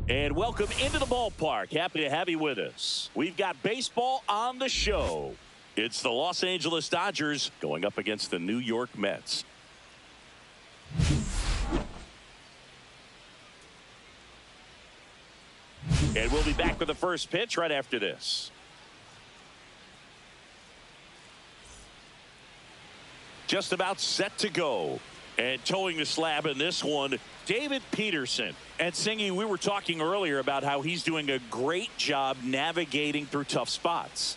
And welcome into the ballpark. Happy to have you with us. We've got baseball on the show. It's the Los Angeles Dodgers going up against the New York Mets. And we'll be back with the first pitch right after this. Just about set to go. And towing the slab in this one, David Peterson. And Singy, we were talking earlier about how he's doing a great job navigating through tough spots.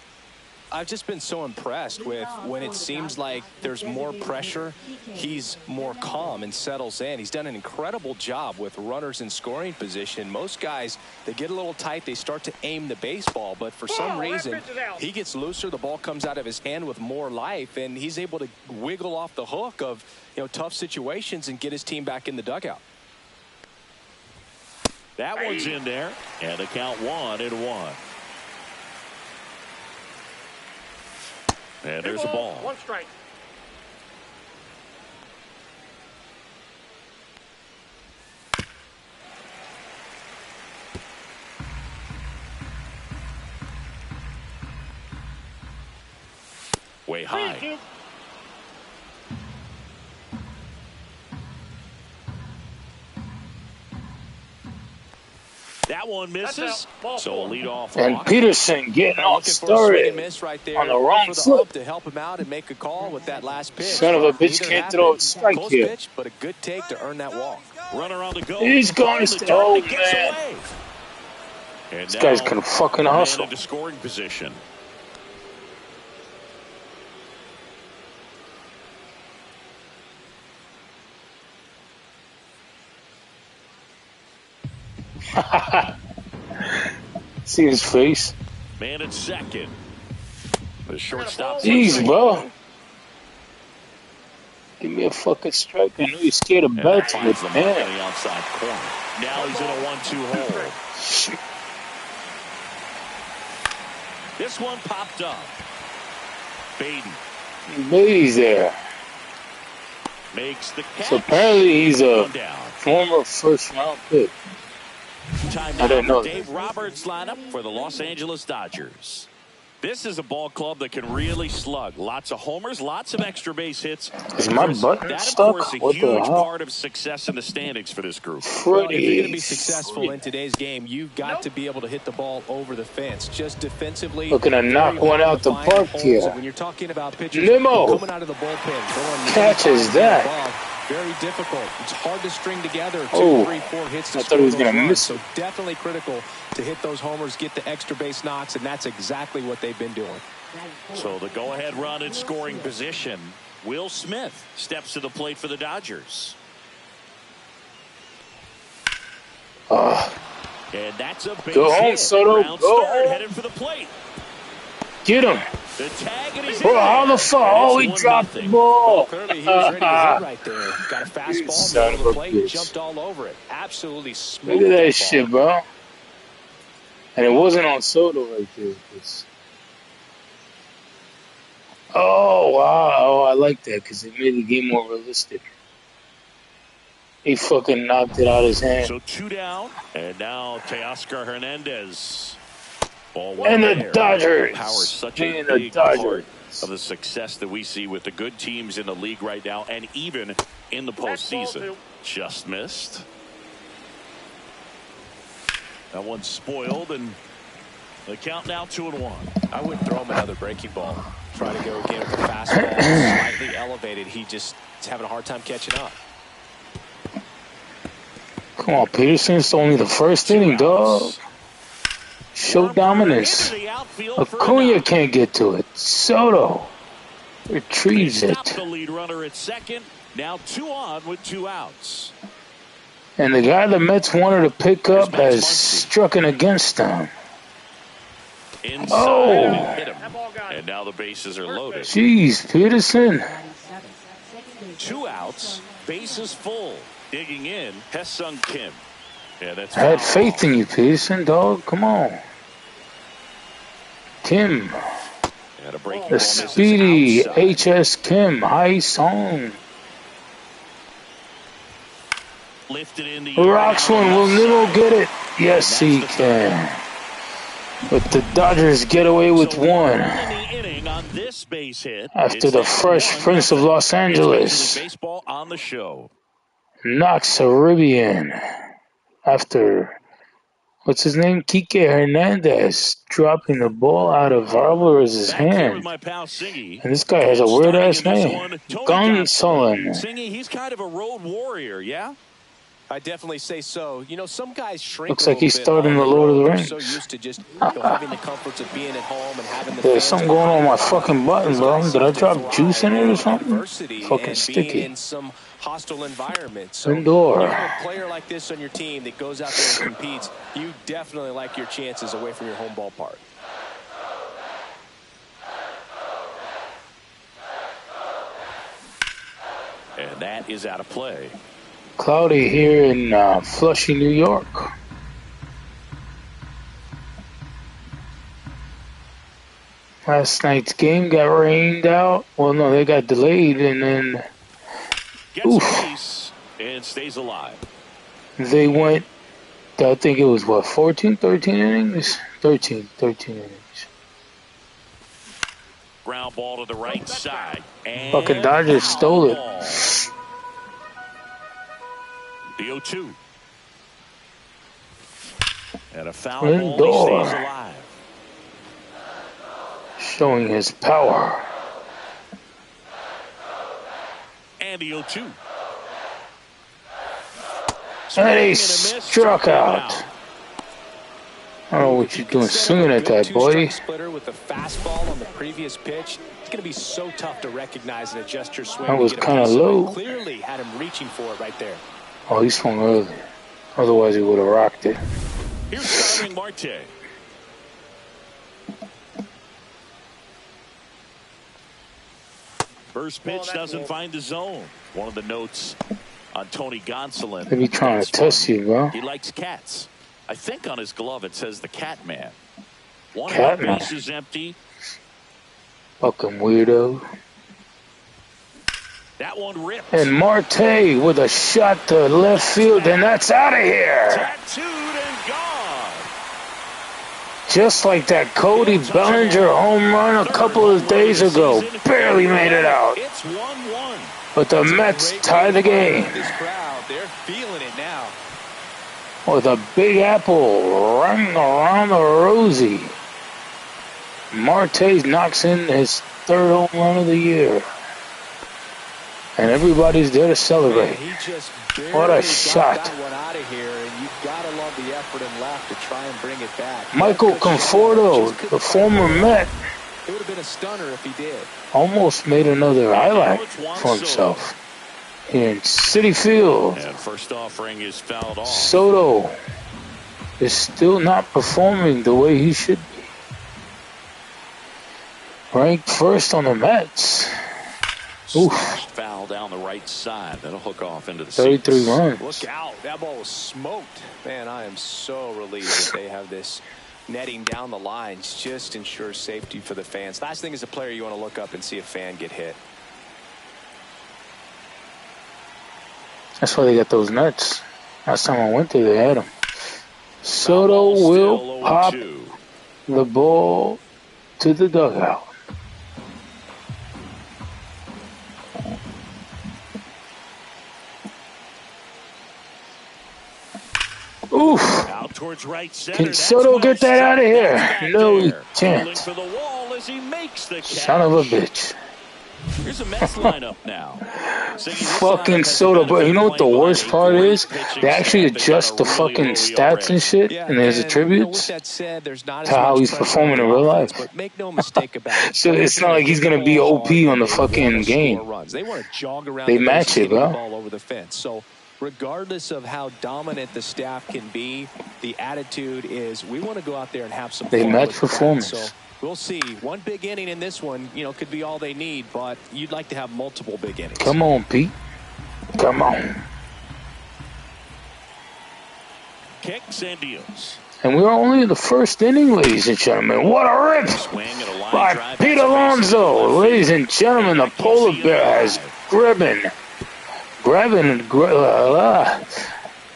I've just been so impressed with when it seems like there's more pressure, he's more calm and settles in. He's done an incredible job with runners in scoring position. Most guys, they get a little tight, they start to aim the baseball, but for some reason, he gets looser, the ball comes out of his hand with more life, and he's able to wiggle off the hook of, tough situations and get his team back in the dugout. That one's in there, and the count 1-1. And there's the ball. 1 strike. Way high. That one misses. So a lead off. And Peterson getting off started right there on the wrong foot to help him out and make a call with that last pitch. Son of a bitch can't throw a strike here. Pitch, but a good take to earn that walk. Runner on the go. He's going to stay. Oh man, this guy's gonna fucking hustle. Into scoring position. See his face. Man at second. The shortstop. Jeez, bro. Give me a fucking strike. I know you're scared of bats, but man. The outside corner. Now he's in a 1-2 hole. This one popped up. Beatty's there. Makes the catch. So apparently he's a former first-round pick. I don't know. Dave Roberts lineup for the Los Angeles Dodgers. This is a ball club that can really slug. Lots of homers, lots of extra base hits. Is my button that, stuck? Of course, a huge part of success in the standings for this group. Well, if you're going to be successful in today's game, you've got to be able to hit the ball over the fence. Just defensively. Looking to knock one out the park here. When you're talking about pitchers coming out of the bullpen, catches that. Very difficult. It's hard to string together 2, 3, 4 hits to I thought he was going to miss. So definitely critical to hit those homers, get the extra base knocks, and that's exactly what they've been doing. So the go-ahead run in scoring position. Will Smith steps to the plate for the Dodgers. And that's a base go home, hit. Soto. Round Go start, home. headed for the plate. Get him. The tag and he's Bro, how the fuck? Oh, he dropped the ball. Clearly, he was ready to hit right there. Got a fastball, Son middle of of a the plate, bitch. jumped all over it. Absolutely smooth. Look at that shit, bro. And it wasn't on Soto right there. Oh, wow. Oh, I like that because it made the game more realistic. He fucking knocked it out of his hand. So 2 down, and now Teoscar Hernandez. And the Dodgers. Power is such a big part of the success that we see with the good teams in the league right now, and even in the postseason. Just missed. That one's spoiled, and the count now 2-1. I wouldn't throw him another breaking ball. Try to go again with the fastball, slightly elevated. He just is having a hard time catching up. Come on, Peterson. It's only the first inning, dog. Show dominance. Acuna can't get to it. Soto retrieves it. The lead runner at second. Now 2 on with 2 outs. And the guy the Mets wanted to pick up has struck in against them. Inside and hit him. And now the bases are loaded. Jeez, Peterson. 2 outs. Bases full. Digging in, Hesung Kim. Yeah, that's I had faith in you, Peterson, dog. Come on. Kim. The speedy H.S. Kim. High song. lifted in the Rocks one. Will Nimmo get it? Yes, he can. But the Dodgers get away with one. After the Fresh Prince of Los Angeles baseball on the show knocks Caribbean after, what's his name? Kike Hernandez dropping the ball out of Alvarez's hand. And this guy has a weird-ass name. Gonsolin. Singy, he's kind of a road warrior, yeah? I definitely say so. You know, some guys shrink. Looks like he's starting the Lord of the Rings. So used to just having the comforts of being at home and having the There's something going on with my fucking button, bro. Did I drop juice in it or something? Fucking sticky. In some hostile environment. So Indoor. you have a player like this on your team that goes out there and competes. You definitely like your chances away from your home ballpark. And that is out of play. Cloudy here in Flushing, New York. Last night's game got rained out. Well, no, they got delayed, and then gets and stays alive. They went, I think it was, what, 13 innings? 13 innings. Ground ball to the right side. And fucking Dodgers stole it. The 0-2. And a foul ball, he stays alive. Showing his power. And the 0-2. And he struck out. I don't know what you're doing swinging at that, boy. Splitter with the fastball on the previous pitch. It's going to be so tough to recognize and adjust your swing. That was kind of low. Clearly had him reaching for it right there. Oh, he swung early. Otherwise, he would have rocked it. Here's Starling Marte. First pitch doesn't find the zone. One of the notes on Tony Gonsolin. They be trying to test you, bro. He likes cats. I think on his glove it says the Cat Man. One base is empty. Fucking weirdo. That one ripped. And Marte with a shot to left field, and that's out of here. Tattooed and gone. Just like that Cody Bellinger home run a couple of days ago. Barely made it out. It's 1-1. But the Mets tie the game. This crowd, they're feeling it now. With a big apple running around the rosy. Marte knocks in his third home run of the year. And everybody's there to celebrate. What a shot. Michael Conforto, the former Met, it would have been a stunner if he did. Almost made another highlight for himself here in Citi Field. And first offering is fouled off. Soto is still not performing the way he should be. Ranked first on the Mets. Oof. Foul down the right side. That'll hook off into the 33 seats. runs. Look out. That ball was smoked. Man, I am so relieved that they have this netting down the lines. Just ensures safety for the fans. Last thing as a player, you want to look up and see a fan get hit. That's why they got those nets. Last time I went there, they had them. Soto will pop the ball to the dugout. Oof. Out towards right center. Can Soto get that out of here? No, he can't. Son of a bitch. Here's a Mets lineup now. Fucking Soto, but you know what the worst part is? They actually adjust the fucking stats and shit and his attributes to how he's performing in real life. So it's not like he's gonna be OP on the fucking game. They match it, bro. So regardless of how dominant the staff can be, the attitude is we want to go out there and have some fun. They match performance. So we'll see. One big inning in this one, you know, could be all they need, but you'd like to have multiple big innings. Come on, Pete. Come on. Kicks and deals. And we're only in the first inning, ladies and gentlemen. What a rip by Pete Alonso. Ladies and gentlemen, the polar bear has grabbing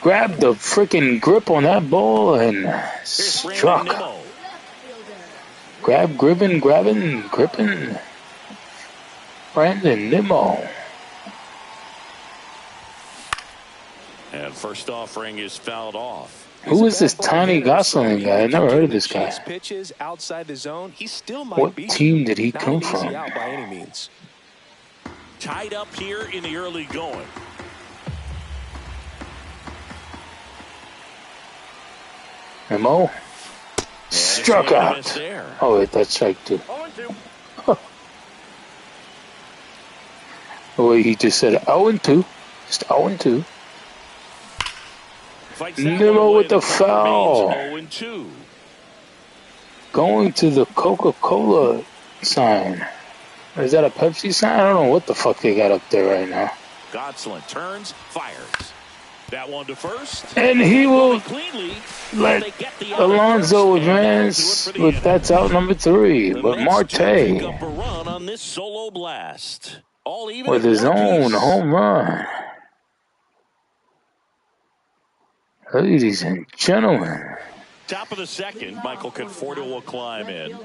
grabbed the freaking grip on that ball and struck. Gripping. Brandon Nimmo. And first offering is fouled off. Who is this Tony Gosselin guy? I never heard of this guy. What team did he come from? Tied up here in the early going. Nimmo struck out. Oh wait, that's strike 2. The way he just said 0-2. Just 0-2. Nimmo with the foul. Going to the Coca-Cola sign. Is that a Pepsi sign? I don't know what the fuck they got up there right now. Gosselin turns, fires. That one to first. And he will let Alonso advance with that's out number 3. But Marte with his own home run. Ladies and gentlemen. Top of the second, Michael Conforto will climb in.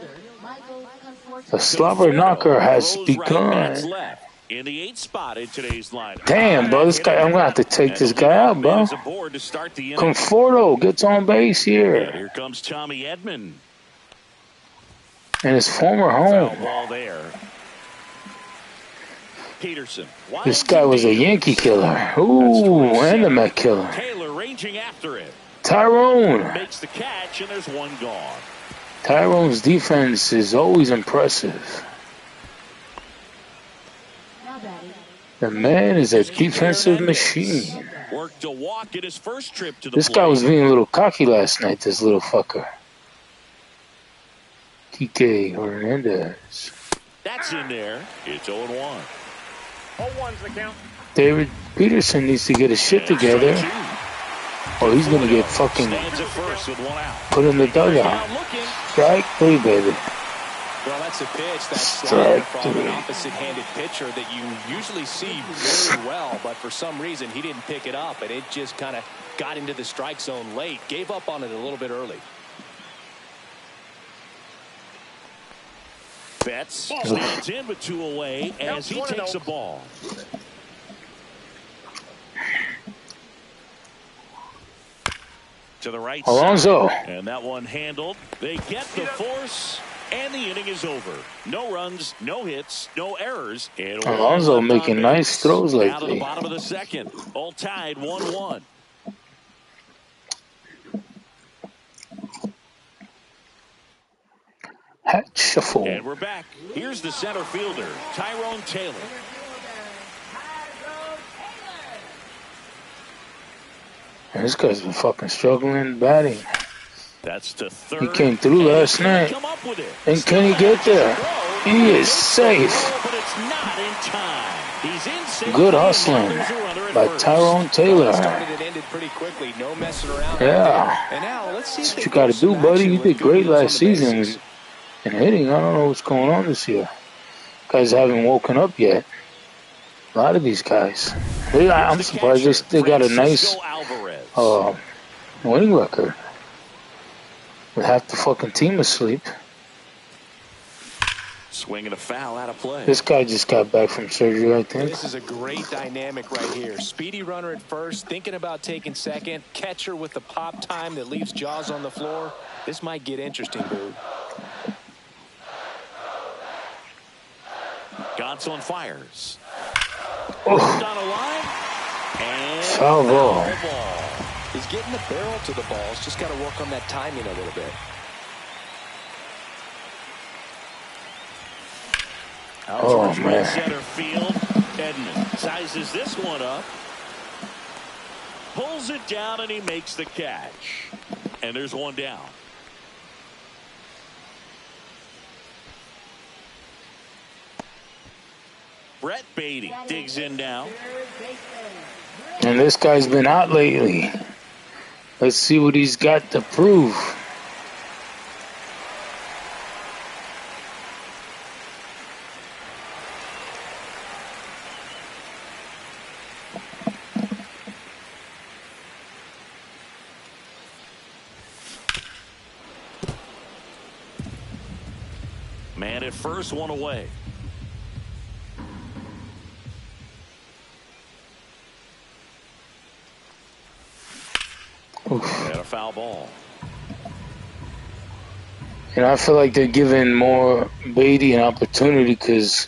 The slobber knocker has begun. In the 8th spot in today's lineup. Damn, bro, this guy, I'm gonna have to take this guy out, bro. Conforto gets on base here. Here comes Tommy Edman. And his former home. Ball there. Peterson. This guy was a Yankee killer. Ooh, and a Met killer. Taylor ranging after it. Tyrone makes the catch, and there's one gone. Tyrone's defense is always impressive. The man is a defensive machine. Worked a walk in his first trip to the This guy was being a little cocky last night, this little fucker. Kike Hernandez. That's in there. It's 0-1. 0-1's the count. David Peterson needs to get his shit together. Or he's going to get fucking put in the dugout. Strike 3, baby. Well, that's a pitch that's sliding from an opposite-handed pitcher that you usually see very well, but for some reason he didn't pick it up, and it just kind of got into the strike zone late. Gave up on it a little bit early. Betts stands in with 2 away as he takes a ball. To the right Alonso. side. And that one handled. They get the force, and the inning is over. No runs, no hits, no errors. And Alonso making nice throws lately. Out of the bottom of the second. All tied 1-1. Hat shuffle. And we're back. Here's the center fielder, Tyrone Taylor. And this guy's been fucking struggling batting. That's to third. He came through last night. And can he get there? He is safe. Good hustling by Tyrone Taylor. Yeah. That's what you got to do, buddy. You did great last season in hitting. I don't know what's going on this year. Guys haven't woken up yet. A lot of these guys. I'm surprised they still got a nice winning record. With half the fucking team asleep. Swinging a foul out of play. This guy just got back from surgery, I think. This is a great dynamic right here. Speedy runner at first, thinking about taking second. Catcher with the pop time that leaves Jaws on the floor. This might get interesting, dude. Gosselin fires. Oh. On a line. And foul ball. He's getting the barrel to the balls. Just got to work on that timing a little bit. Oh, man. Center field. Edman sizes this one up. Pulls it down, and he makes the catch. And there's one down. Brett Beatty digs in now. And this guy's been out lately. Let's see what he's got to prove. it first, one away. Oof. And a foul ball. And I feel like they're giving more Beatty an opportunity because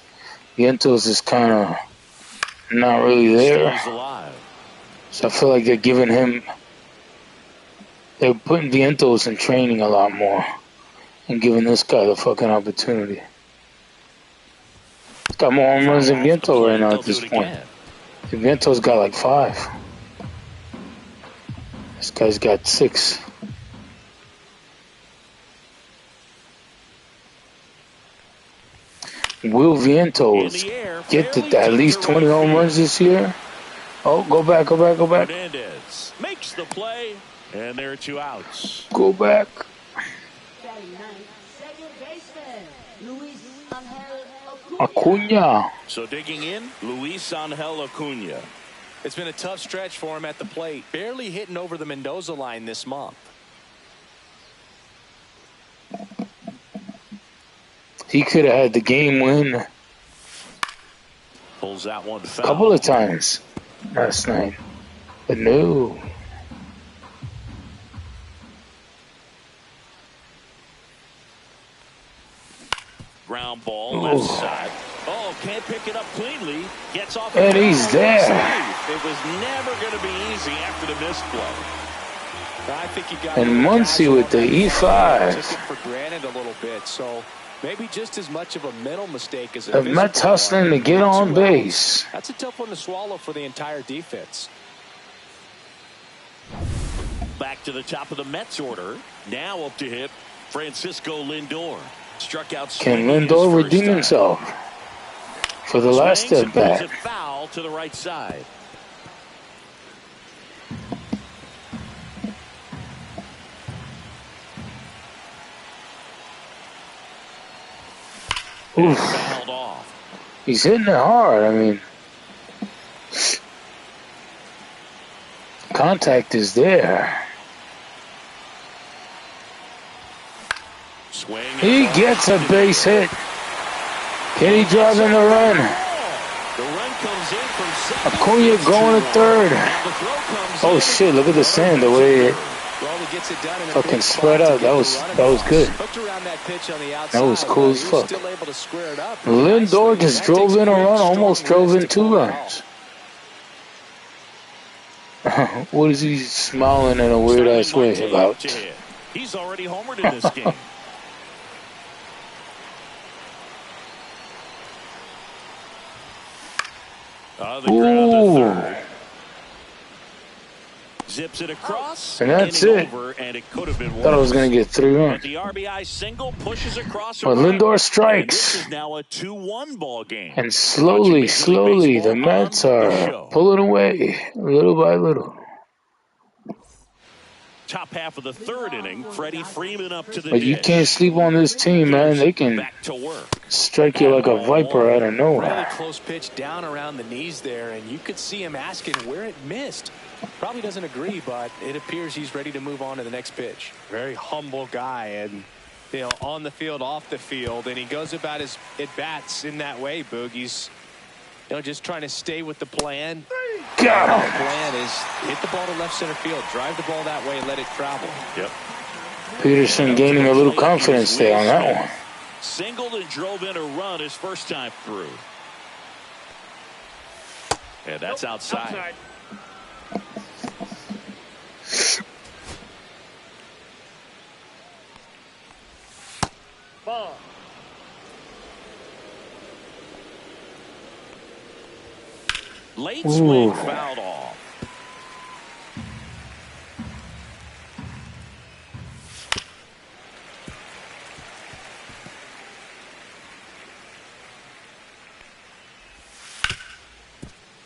Vientos is kind of not really there. So I feel like they're giving him, they're putting Vientos in training a lot more and giving this guy the fucking opportunity. He's got more home runs than Vientos right now at this point. Vientos got like 5. This guy's got 6. Will Vientos get to at least 20 home runs this year? Oh, go back, go back, go back. Hernandez makes the play, and there are 2 outs. Go back. Acuna. So digging in, Luis Angel Acuna. It's been a tough stretch for him at the plate. Barely hitting over the Mendoza line this month. He could have had the game win Pulls that one a foul. couple of times last night, but no. Ground ball, left side. Oh, can't pick it up cleanly. Gets off. And he's there. It was never going to be easy after the missed play. I think he got And Muncy with the E5. Took it for granted a little bit, so maybe just as much of a mental mistake as a The Mets hustling to get on base. That's a tough one to swallow for the entire defense. Back to the top of the Mets order. Now up to hit Francisco Lindor. Struck out. Can Lindor redeem himself for the last at bat? Foul to the right side. Oof. Fouled off. He's hitting it hard. I mean, contact is there. Swing. He gets a base hit. Can he drive in the run? The run comes in from second. Acuna going to third. Oh shit! Look at the sand. The way it fucking spread out. That was good. That was cool as fuck. Lindor just drove in a run. Almost drove in 2 runs. What is he smiling in a weird ass way about? He's already homered in this game. Ooh. Zips it across, and that's it. And it could have been Thought I was going to get 3 runs. The RBI single pushes across. But Lindor strikes. This is now a 2-1 ball game. And slowly, the Mets are pulling away, little by little. Top half of the 3rd inning, Freddie Freeman up to the But you can't sleep on this team, man. They can strike you like a viper out of nowhere. Really close pitch down around the knees there, and you could see him asking where it missed. Probably doesn't agree, but it appears he's ready to move on to the next pitch. Very humble guy, and you know, on the field, off the field, and he goes about his at-bats in that way, Boog. He's just trying to stay with the plan. Got him. The plan is hit the ball to left center field, drive the ball that way, and let it travel. Yep. Peterson gaining a little confidence there on that one. Singled and drove in a run his first time through. And that's outside. Ball. Late swing, fouled off.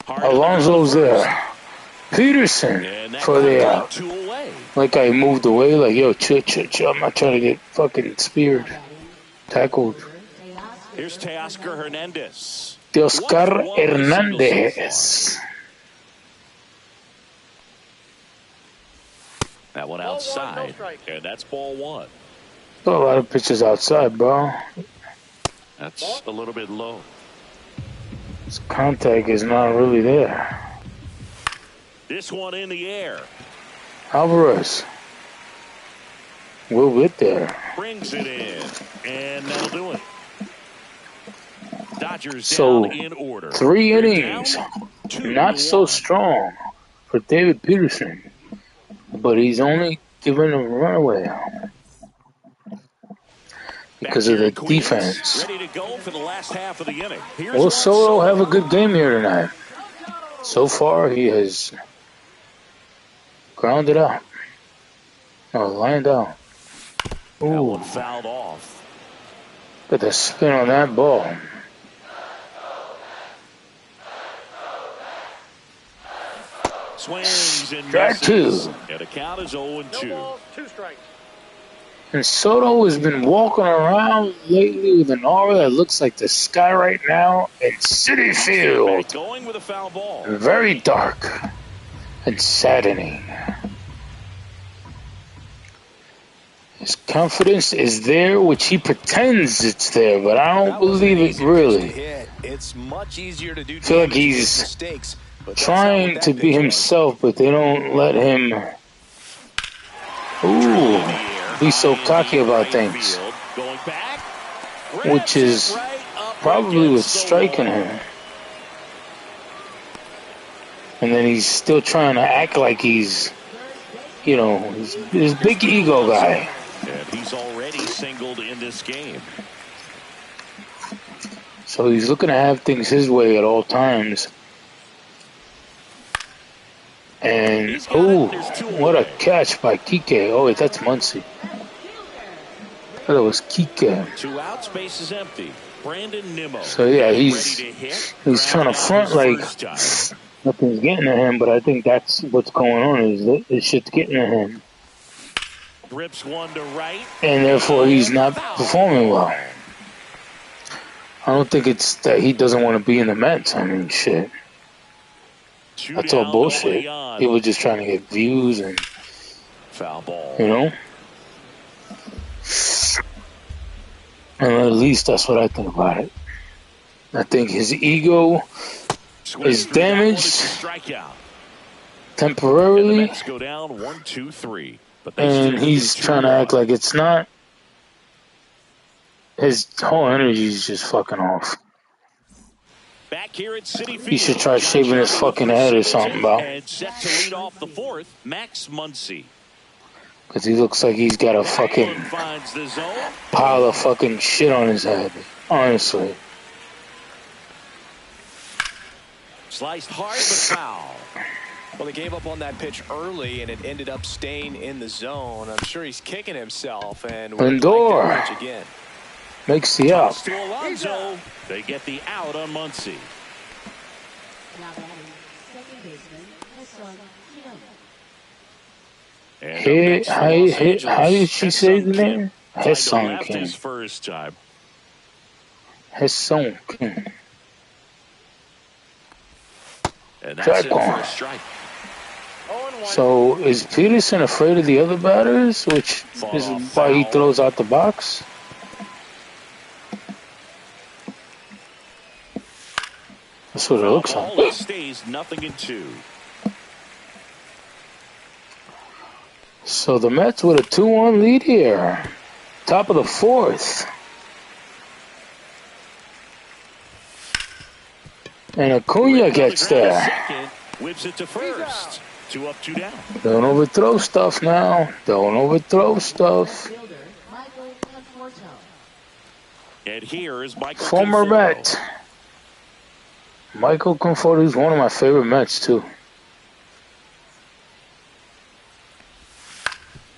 Alonso's there. Peterson for the out. Like I moved away, like, yo, chill. I'm not trying to get fucking speared. Tackled. Here's Teoscar Hernandez. Teoscar Hernandez. That one outside. And that's ball 1. Got a lot of pitches outside, bro. That's a little bit low. His contact is not really there. This one in the air. Alvarez will get there. Brings it in, and that'll do it. Dodgers so down in order. 3 innings, not so strong for David Peterson, but he's only given a run away because of the defense. Ready to go for the last half of the inning. Will Soto have a good game here tonight? So far, he has grounded out. No, lined out. Ooh, fouled off. Got the spin on that ball. Swings and Strike 2. And the count is 0-2. 2 strikes. And Soto has been walking around lately with an aura that looks like the sky right now in Citi Field. Going with a foul ball. Very dark and saddening. His confidence is there, which he pretends it's there, but I don't believe it really. It's much easier to do. I feel like he's trying to be himself, but they don't let him. Be so cocky about things, which is probably what's striking him. And then he's still trying to act like he's, this big ego guy. And he's already singled in this game. So he's looking to have things his way at all times. And, what a catch by Kike. Oh, wait, that's Muncy. I thought it was Kike. 2 outs, base is empty. Brandon Nimmo. So, yeah, he's trying to front like nothing's getting to him, but I think that's what's going on is that this shit's getting to him. Rips one to right. And therefore, he's not performing well. I don't think it's that he doesn't want to be in the Mets. I mean, shit. That's all bullshit. People just trying to get views and foul ball. And at least that's what I think about it. I think his ego is damaged temporarily, go down 1-2-3. And he's trying to act like it's not. His whole energy is just fucking off. Back here at Citi Field. He should try shaving his fucking head or something, bro. And set to lead off the 4th, Max Muncy. Because he looks like he's got a fucking pile of fucking shit on his head. Honestly. Sliced hard but foul. Well, they gave up on that pitch early, and it ended up staying in the zone. I'm sure he's kicking himself. And Lindor like again. makes the out. To Alonso. They get the out on Muncy. How did she say the name? Hesson King. His first time. Hesson King. And that's it for a strike. So is Peterson afraid of the other batters, which is why he throws out the box? That's what it looks like. Stays 0-2. So the Mets with a 2-1 lead here. Top of the 4th. And Acuna gets there. Whips it to first. 2 up, 2 down. Don't overthrow stuff now. Don't overthrow stuff. And here is Michael Former Met. Michael Conforto is one of my favorite Mets, too.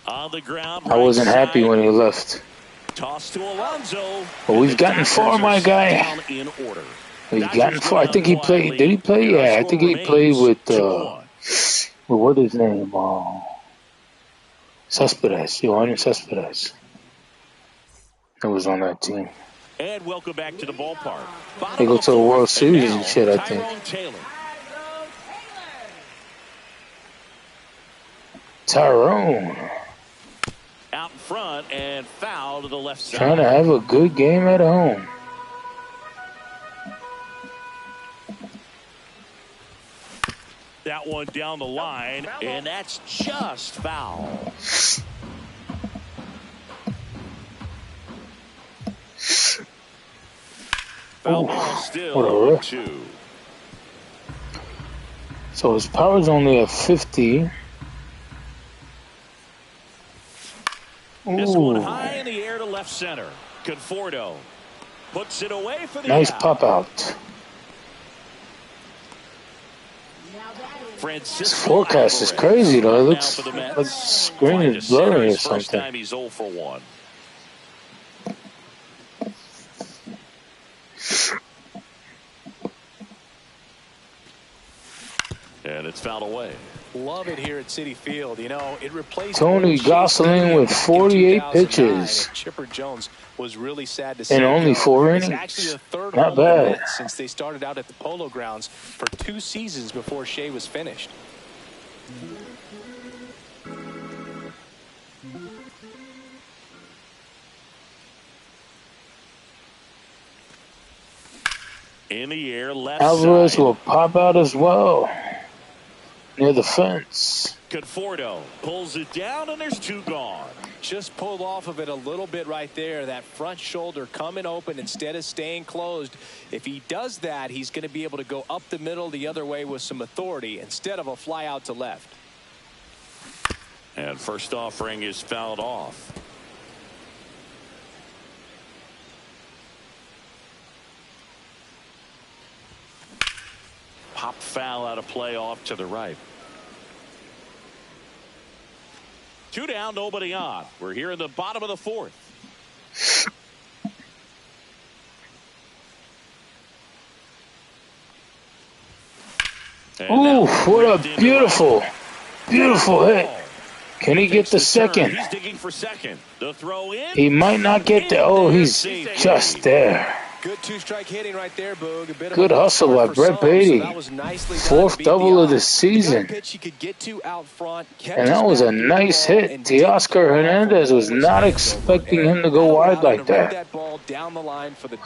On the ground, I wasn't happy when he left. Toss to Alonso. But we've gotten far, my guy. We've gotten far. I think he played. Did he play? Yeah, I think he played with what is his name? Cespedes. Yohanan Cespedes. That was on that team. And welcome back to the ballpark. They go to the World Series and shit, I think. Tyrone. Out in front and foul to the left side. Trying to have a good game at home. that one down the line, and that's just foul. Foul ball still 0-2. So his power's only at 50. This one high in the air to left center. Conforto puts it away for the nice out. pop out. This forecast is crazy though. It looks like the screen is blurry or something. First time he's 0 for 1. And it's fouled away. Love it here at Citi Field. You know, it replaced Tony Gosselin with 48 pitches. Chipper Jones was really sad to see. In only 4 innings. It's actually the third Not bad. Since they started out at the Polo Grounds for 2 seasons before Shea was finished. In the air, left Alvarez side. will pop out as well. Near the fence. Conforto pulls it down, and there's 2 gone. Just pulled off of it a little bit right there. That front shoulder coming open instead of staying closed. If he does that, he's going to be able to go up the middle the other way with some authority instead of a fly out to left. And first offering is fouled off. Pop foul out of play off to the right. 2 down, nobody on. We're here in the bottom of the 4th. Ooh, what a beautiful hit. Can he get the second? He's digging for second. The throw in. He might not get the. Oh, he's just there. Good 2-strike hitting right there, Boog. A bit Good of hustle by Brett Beatty. Fourth double of the season. And that was a nice hit. Teoscar Hernandez was not expecting him to go wide like that.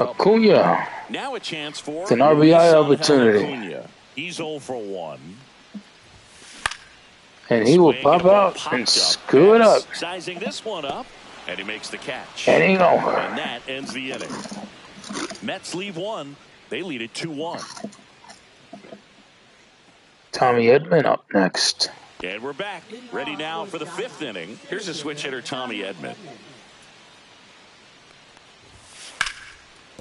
Acuna. Now a chance for It's an RBI opportunity. He's 0 for 1. And he will pop out and screw it up. Sizing this one up, and he makes the catch. Inning over. And that ends the inning. Mets leave 1. They lead it 2-1. Tommy Edman up next. And we're back. Ready now for the 5th inning. Here's a switch hitter, Tommy Edman.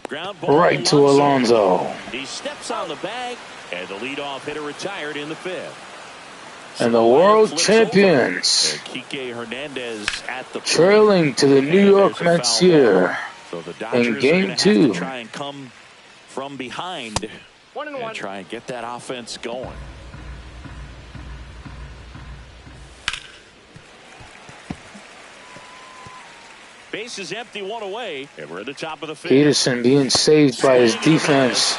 Ground ball Right to Alonso. He steps on the bag, and the leadoff hitter retired in the 5th. And the world champions Kike Hernandez at the trailing to the New York Mets here so the in Game 2. Try and come from behind and try and get that offense going. Base is empty, 1 away, and we're at the top of the 5th. Peterson being saved by his defense,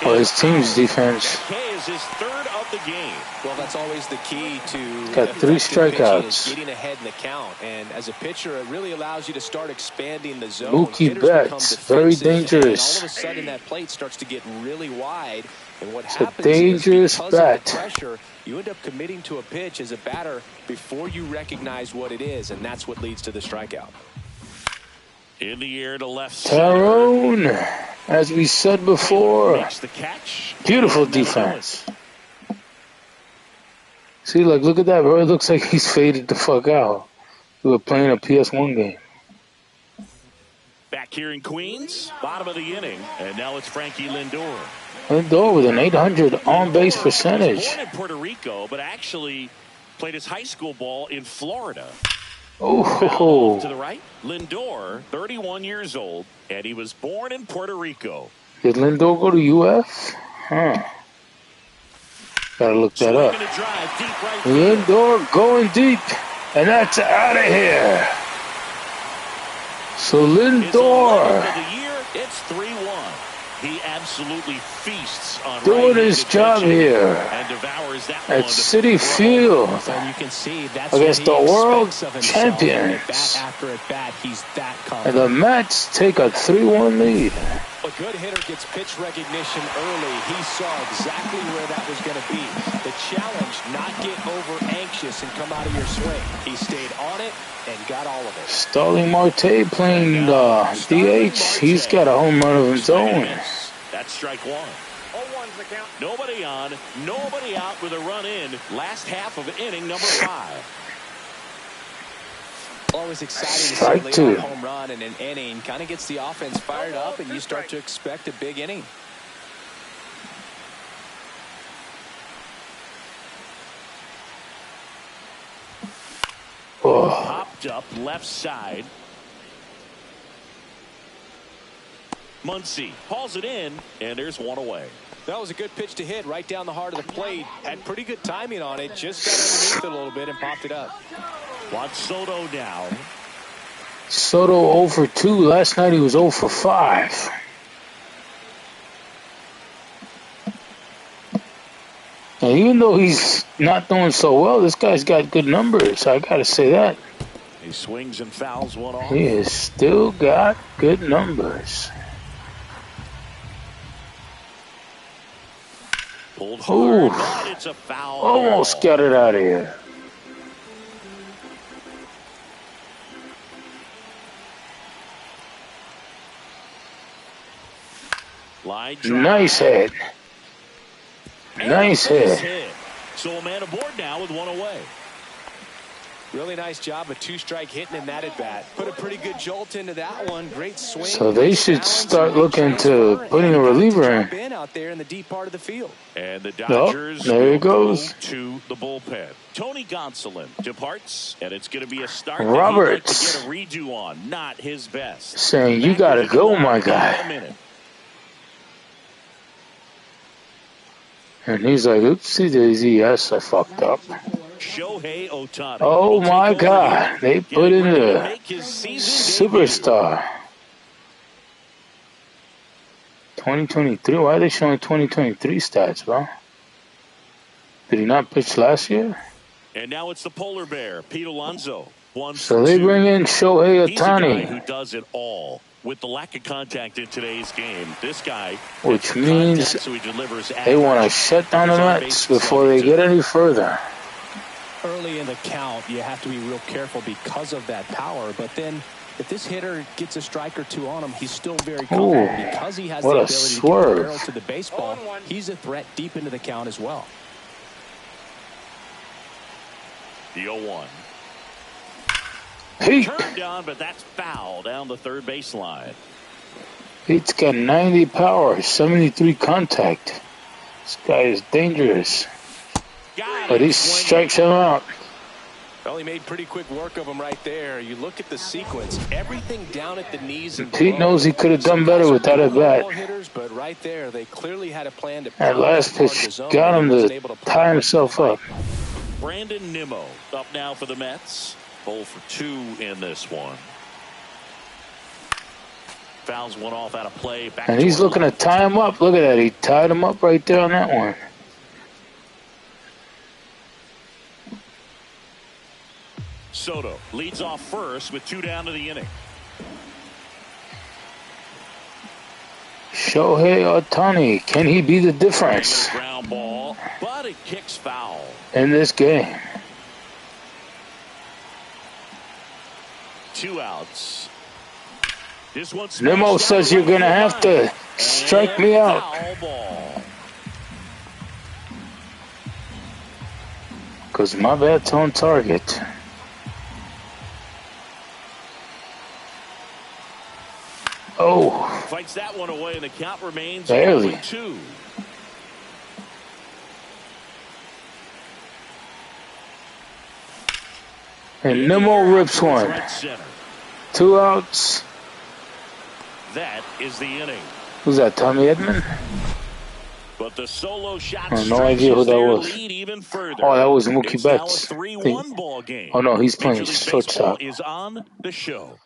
or his team's defense. K is his 3rd of the game. Well, that's always the key to got 3 strikeouts. Getting ahead in the count, and as a pitcher, it really allows you to start expanding the zone. Mookie Betts, very dangerous. All of a sudden, that plate starts to get really wide, and what It's happens a dangerous is because bet. of the pressure, you end up committing to a pitch as a batter before you recognize what it is, and that's what leads to the strikeout. In the air to left. Tyrone, as we said before, Makes the catch. beautiful defense. See, like, look at that, bro. It looks like he's faded the fuck out. We were playing a PS1 game. Back here in Queens, bottom of the inning, and now it's Frankie Lindor. Lindor with an 800 on-base percentage. Born in Puerto Rico, but actually played his high school ball in Florida. Oh, To the right, Lindor, 31 years old, and he was born in Puerto Rico. did Lindor go to UF? Huh. Gotta look that up. Swinging a drive deep right field. Lindor going deep, and that's out of here. So His 11th Lindor of the year, it's 3-1. He absolutely feasts on doing right-handed his job pitching here and devours that at one Citi Field And you can see that's against the what he world expects of himself. champions. At bat after at bat, he's that And confident. the Mets take a 3-1 lead. A good hitter gets pitch recognition early. He saw exactly where that was going to be. The challenge, not get over anxious and come out of your swing. He stayed on it and got all of it. Starling Marte playing DH. He's got a home run of his own. That's strike one. 0-1's the count. Nobody on, nobody out with a run in. Last half of inning number 5. Always exciting to see a home run in an inning. Kind of gets the offense fired up, and you start to expect a big inning. Popped up left side. Muncy hauls it in, and there's one away. That was a good pitch to hit right down the heart of the plate. Had pretty good timing on it. Just got underneath it a little bit and popped it up. Juan Soto now. Soto 0 for 2. Last night he was 0 for 5. And even though he's not doing so well, this guy's got good numbers. I got to say that. He swings and fouls one off. He has still got good numbers. Pulled hard, but it's a foul. Almost got it out of here. Nice hit. Nice hit. So a man aboard now with one away. Really nice job, a 2-strike hitting in that at bat. Put a pretty good jolt into that one. Great swing. So they should start looking to putting a reliever in out there in the deep part of the field. And the Dodgers there he goes to the bullpen. Tony Gonsolin departs, and it's going to be a start Roberts to get a redo on. Not his best. saying, "You got to go, my guy." And he's like, "Oopsie daisy, yes, I fucked up." Shohei Ohtani. Oh my God, they put in a superstar. 2023. Why are they showing 2023 stats, bro? Did he not pitch last year? And now it's the polar bear, Pete Alonso. So they bring in Shohei Ohtani, who does it all. With the lack of contact in today's game, this guy, which means so he delivers they want to shut down the Mets before they get any further. Early in the count, you have to be real careful because of that power. But then, if this hitter gets a strike or two on him, he's still very calm because he has the ability to get the barrel to the baseball. He's a threat deep into the count as well. The 0-1. Pete. Turned down, but that's foul down the third baseline. Pete's got 90 power, 73 contact. This guy is dangerous. But he strikes him out. Well, he made pretty quick work of him right there. You look at the sequence, everything down at the knees. And Pete knows he could have done better with that at bat. But right there, they clearly had a plan to. That last pitch got him to tie himself up. Brandon Nimmo up now for the Mets. 0 for 2 in this one. Fouls one off out of play. And he's looking to tie him up. Look at that. He tied him up right there on that one. Soto leads off first with 2 down to the inning. Shohei Ohtani, can he be the difference ground ball, but it kicks foul in this game? 2 outs. This one's Nimmo says you're going to have to strike me out. Because my bat's on target. Oh. Fights that one away, and the count remains barely 2. And Nimmo rips one. 2 outs. That is the inning. Who's that, Tommy Edman? But the solo shot no idea who that was. Even further. Oh, that was Mookie Betts. 3-1 ball game. Oh no, he's playing shortstop. Is on the show.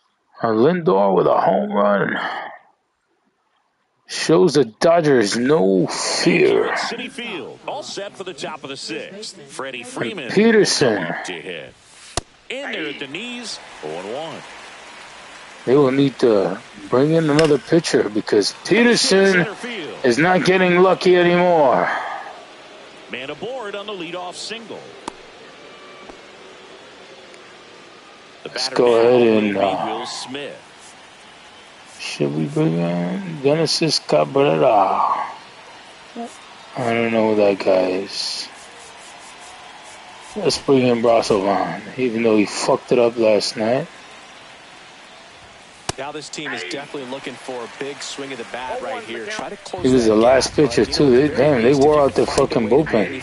Lindor with a home run. Shows the Dodgers no fear. City Field, all set for the top of the 6th. Freddie Freeman. And Peterson. To hit. In there at the knees, 0-1. They will need to bring in another pitcher because Peterson is not getting lucky anymore. Man aboard on the leadoff single. Let's go ahead and Will Smith. should we bring in Genesis Cabrera? I don't know who that guy is. Let's bring in Brasovan, even though he fucked it up last night. Now this team is definitely looking for a big swing of the bat right here. Try to close. He was the last pitcher too. They wore out their fucking bullpen.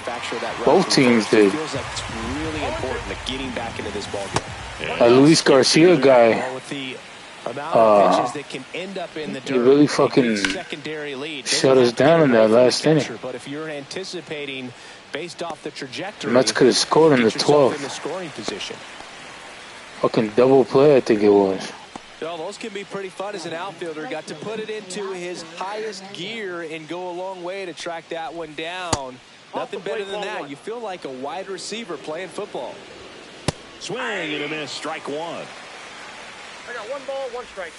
Both teams did. Feels like it's really important to getting back into this ballgame. Luis Garcia guy, he really fucking shut us down in that last inning. But if you're anticipating based off the trajectory, The Mets could have scored in the 12th. Fucking double play, I think it was. Well, those can be pretty fun as an outfielder. Got to put it into his highest gear and go a long way to track that one down. Nothing better than that. You feel like a wide receiver playing football. Swing and a miss, strike one. I got 1 ball, 1 strike.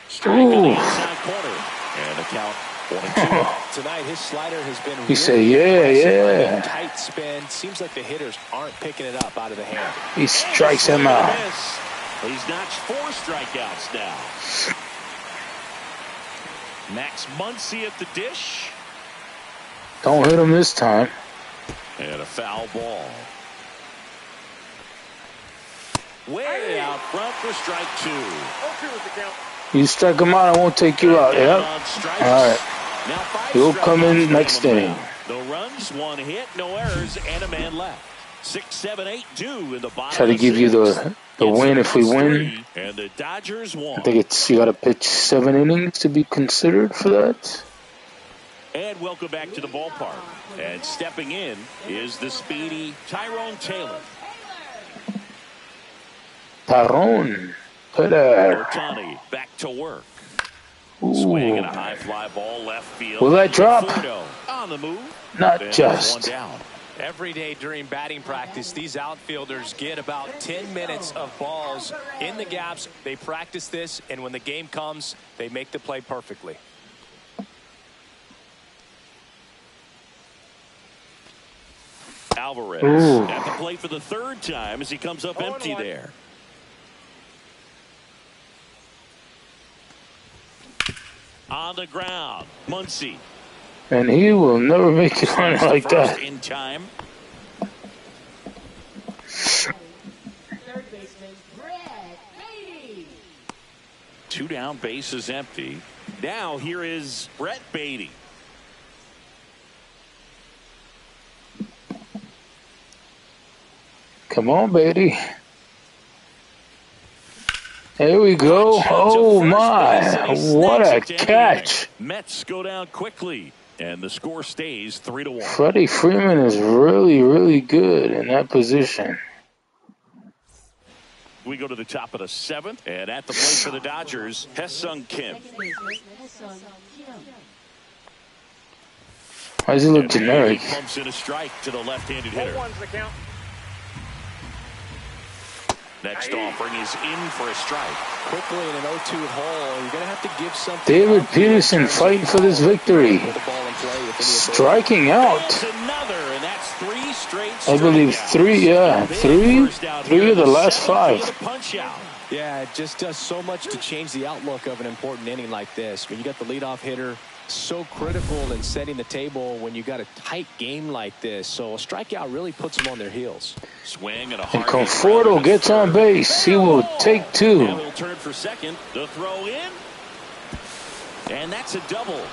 Strike in the inside corner. And the count 1-2. Tonight, his slider has been He said, yeah. Tight spin. Seems like the hitters aren't picking it up out of the hand. He strikes him out. He's notched 4 strikeouts now. Max Muncy at the dish. Don't hit him this time. And a foul ball. Way out front for strike 2. 0-2 is the count. You strike him out, I won't take you out. Yep. All right. He'll come in next inning. No runs, 1 hit, no errors, and a man left. 6, 7, 8 due in the bottom. Try to give you the win if we win. And the Dodgers won. I think it's you got to pitch 7 innings to be considered for that. And welcome back to the ballpark. And stepping in is the speedy Tyrone Taylor. Tyrone Taylor. Ohtani back to work. Ooh. Swing and a high fly ball left field. Will that drop? On the move. Not and just. 1 down. Every day during batting practice, these outfielders get about 10 minutes of balls in the gaps. They practice this, and when the game comes, they make the play perfectly. Alvarez at the plate for the 3rd time as he comes up empty there. On the ground, Muncy. And he will never make it on like that. In time. Third baseman, Brett Beatty. 2 down, bases empty. Now here is Brett Beatty. Come on, Beatty. Here we go. Oh, my. What a catch. Mets go down quickly, and the score stays 3-1. Freddie Freeman is really, really good in that position. We go to the top of the 7th, and at the plate for the Dodgers, Hesung Kim. Why does he look generic? He pumps in a strike to the left-handed hitter. 0-1's the count. Next offering is in for a strike. Quickly in an 0-2 hole, you're going to have to give something. David Peterson fighting for this victory. Striking out. Another, and that's 3 straight. I believe 3, yeah. 3 of the last 5. Yeah, it just does so much to change the outlook of an important inning like this. When you got the leadoff hitter, so critical in setting the table when you got a tight game like this. So a strikeout really puts them on their heels. Swing and Conforto gets on base. He will take 2. He'll turn for second. The throw in. And that's a double.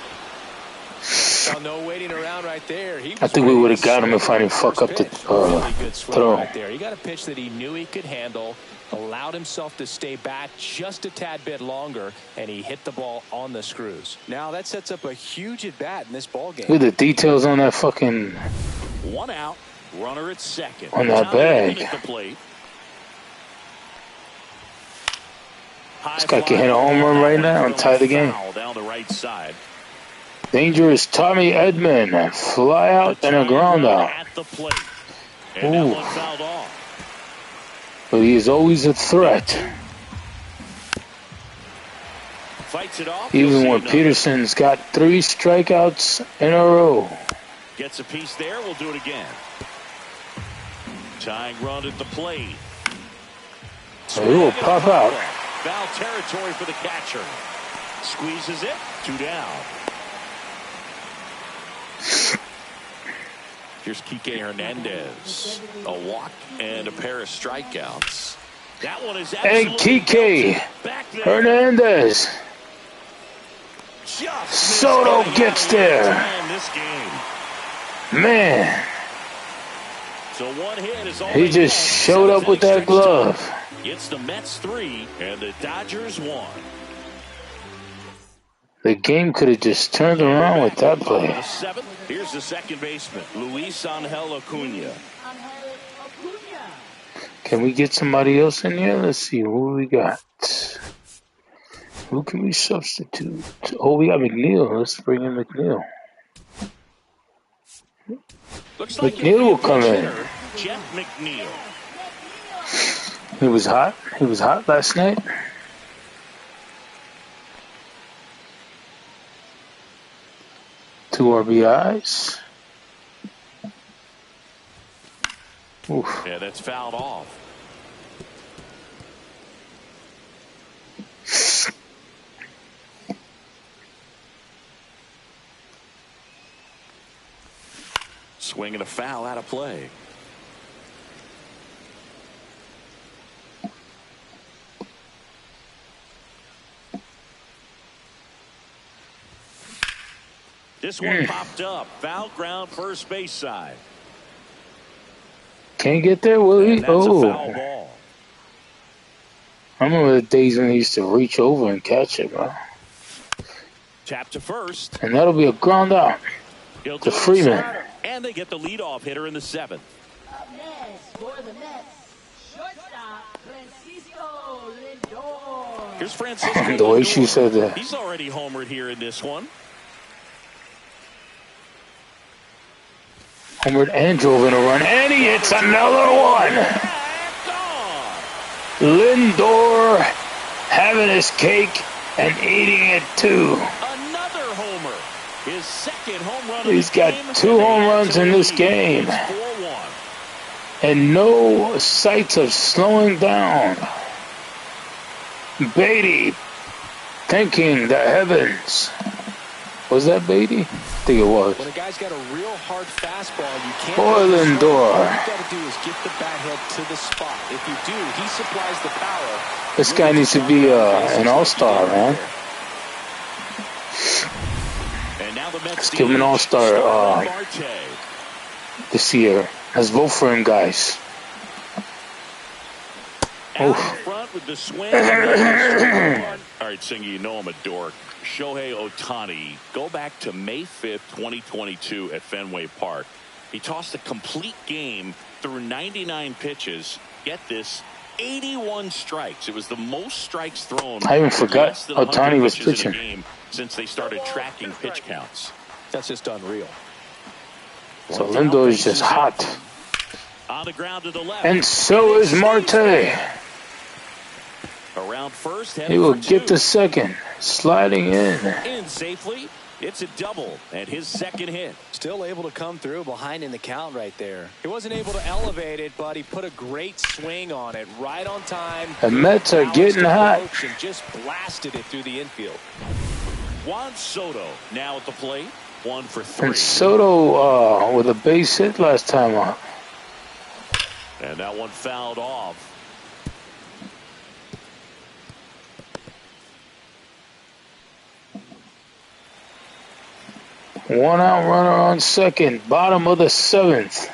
No waiting around right there. I think we would have got him if I didn't fuck up the throw. Right there. He got a pitch that he knew he could handle, allowed himself to stay back just a tad bit longer, and he hit the ball on the screws. Now that sets up a huge at bat in this ball game. Look at the details on that fucking 1 out, runner at second. On that bag. This guy can hit a home run right now and tie the game. Down the right side. Dangerous Tommy Edman. Fly out and a ground out. At the plate. And that one fouled off. But he is always a threat. fights it off. Even when Peterson's got 3 strikeouts in a row. Gets a piece there. We'll do it again. Tying run at the plate. He will pop out. Foul territory for the catcher. Squeezes it. 2 down. Here's Kike Hernandez. A walk and a pair of strikeouts. That one is and Kike Hernandez. Soto gets there. Man. So one hit is all he just showed up with that glove. It's the Mets 3 and the Dodgers 1. The game could have just turned around with that play. Here's the second baseman, Luis Angel Acuna. Can we get somebody else in here? Let's see who we got. Who can we substitute? Oh, we got McNeil. Let's bring in McNeil. Looks like McNeil will come in. Jeff McNeil. He was hot. He was hot last night. Two RBIs. Oof. Yeah, that's fouled off. Swing and a foul out of play. This one popped up. Foul ground, first base side. Can't get there, will he? Oh. A foul ball. I remember the days when he used to reach over and catch it, bro. Tap to first. And that'll be a ground out to Freeman. And they get the leadoff hitter in the 7th. Up next for the Mets, shortstop Francisco Lindor. Here's Francisco the way Lindor. she said that. He's already homered here in this one. Homered and drove in a run, and he hits another one. Lindor having his cake and eating it too. Another homer. His second home run. He's got 2 home runs in this game. And no sights of slowing down. Beatty thanking the heavens. Was that Beatty? I think it was. When a guy's got a real hard fastball, you can't. Boy, Lindor. All you got to do is get the bat head to the spot. If you do, he supplies the power. This guy needs to be an all-star, man. And now the Mets Let's give him an all-star this year. Let's vote for him, guys. Out in front with the swing. All right, Singy, you know I'm a dork. Shohei Ohtani, go back to May 5th, 2022 at Fenway Park. He tossed a complete game through 99 pitches. Get this, 81 strikes. It was the most strikes thrown. I even forgot Ohtani was pitching. Game since they started tracking pitch counts. That's just unreal. So Lindor is just hot. On the ground to the left. And so is Marte. Around first, he will get the second, sliding in safely. It's a double and his second hit. Still able to come through behind in the count right there. He wasn't able to elevate it, but he put a great swing on it right on time. The Mets are getting hot. And just blasted it through the infield. Juan Soto now at the plate. 1 for 3. And Soto with a base hit last time out. And that one fouled off. One out runner on second, bottom of the 7th.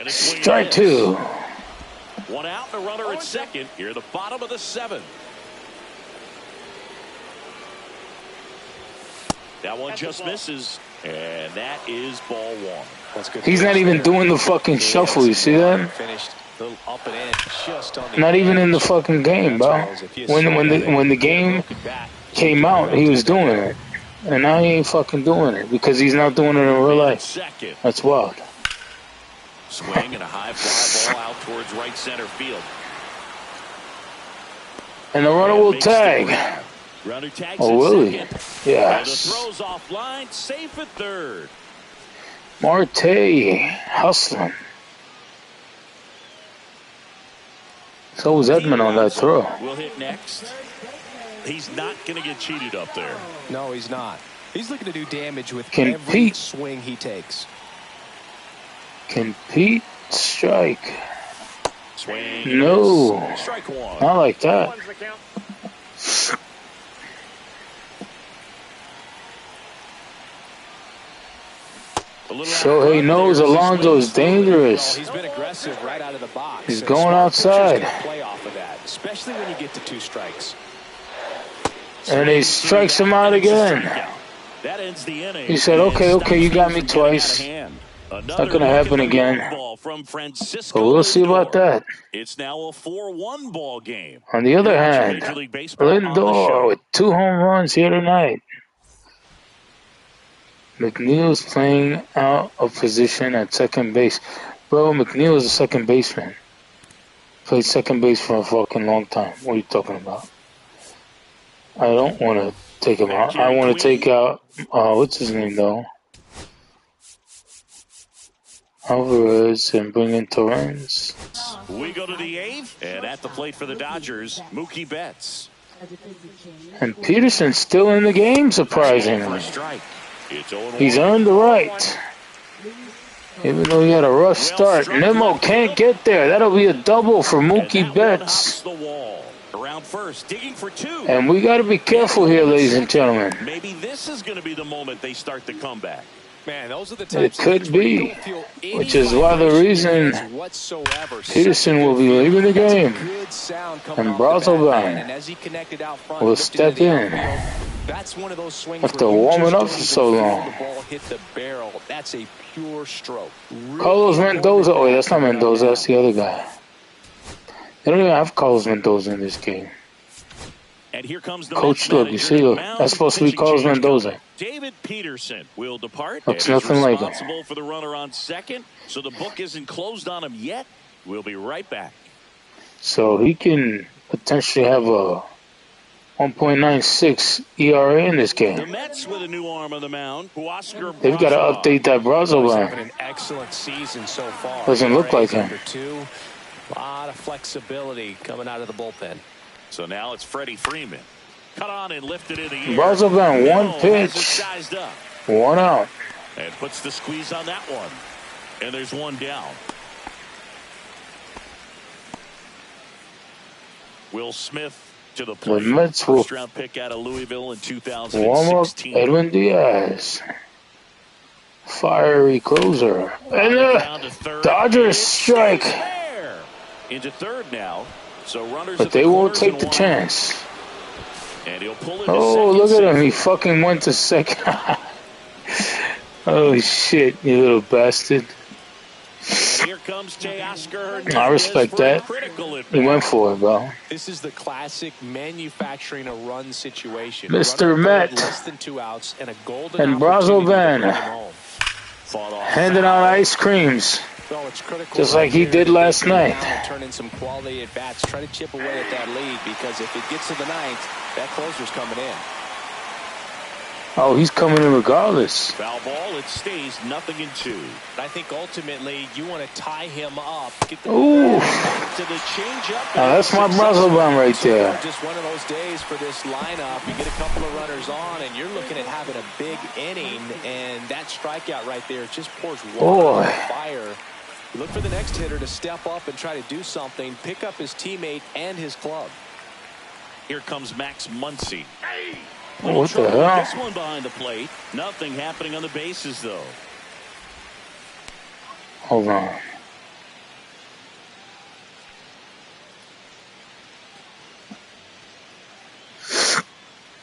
Strike 2. One out and a runner at second. Here, the bottom of the 7th. That one just misses, and that is ball 1. That's good. He's not even doing the fucking shuffle. You see that? Finished up and in, just on the not even in the fucking game, bro. When the game came out, he was doing it. And now he ain't fucking doing it because he's not doing it in real life. That's wild. Swing and a high fly ball out towards right center field. And the runner will tag. Runner tags Oh, will he? second. Yes. The throw's offline, safe at third. Marte hustling. So was Edmund on that throw. Will hit next. He's not going to get cheated up there. No, he's not. He's looking to do damage with every swing he takes. Can Pete strike? Swing. No. Strike one. Not like that. Shohei knows Alonso is dangerous. He's been aggressive right out of the box. He's going outside. Play off of that, especially when you get to 2 strikes. And he strikes him out again. That ends the inning. He said, okay, you got me twice. It's not going to happen again. But we'll see about that. It's now a 4-1 ball game. On the other hand, Lindor with 2 home runs here tonight. McNeil's playing out of position at second base. Bro, McNeil is a second baseman. Played second base for a fucking long time. What are you talking about? I don't want to take him out. I want to take out, what's his name though? Alvarez and bring in Torrens. We go to the 8th, and at the plate for the Dodgers, Mookie Betts. And Peterson's still in the game, surprisingly. He's earned the right. Even though he had a rough start. Nimmo can't get there. That'll be a double for Mookie Betts. And we got to be careful here, ladies and gentlemen. Maybe this is going to be the moment they start the comeback. Man, those are the it could be, which is why the reason Peterson will be leaving the game. And Brazelbaum will step in. After warming up for so long. That's a pure stroke. Carlos Mendoza. Oh, wait, that's not Mendoza. That's the other guy. They don't even have Carlos Mendoza in this game. And here comes the Coach, look, you see, look, that's supposed to be Carlos Mendoza. David Peterson will depart. Looks nothing like him. Responsible for the runner on second, so the book isn't closed on him yet. We'll be right back. So he can potentially have a 1.96 ERA in this game. The Mets with a new arm on the mound. They've got to update that Brazelbaum. An excellent season so far. Doesn't look like him. A lot of flexibility coming out of the bullpen. So now it's Freddie Freeman. Cut on and lifted in the air. Brazelbaum, one pitch. 1 out. And puts the squeeze on that one. And there's 1 down. Will Smith to the plate. The Mets will first-round pick out of Louisville in 2016. Warm up Edwin Diaz. Fiery closer. And the Dodgers strike. Into third now. So runners but they won't take the chance. And he'll pull it. Oh, look at him. He fucking went to second. Oh, shit, you little bastard. And here comes Teoscar. I respect that. He went for it, bro. This is the classic manufacturing a run situation. Mr. Met less than 2 outs and a golden and Brazelbaum handing out ice creams. Just like he did last night. Turn in some quality at bats. Try to chip away at that lead because if it gets to the 9th, that closer's coming in. Oh, he's coming in regardless. Foul ball. It stays 0-2. I think ultimately you want to tie him up. Get the ooh. To the changeup. Now that's my Brazelbaum right there. Just one of those days for this lineup. You get a couple of runners on, and you're looking at having a big inning, and that strikeout right there just pours water on fire. You look for the next hitter to step up and try to do something, pick up his teammate and his club. Here comes Max Muncy. Oh, what the hell? This one behind the plate. Nothing happening on the bases, though. Hold on.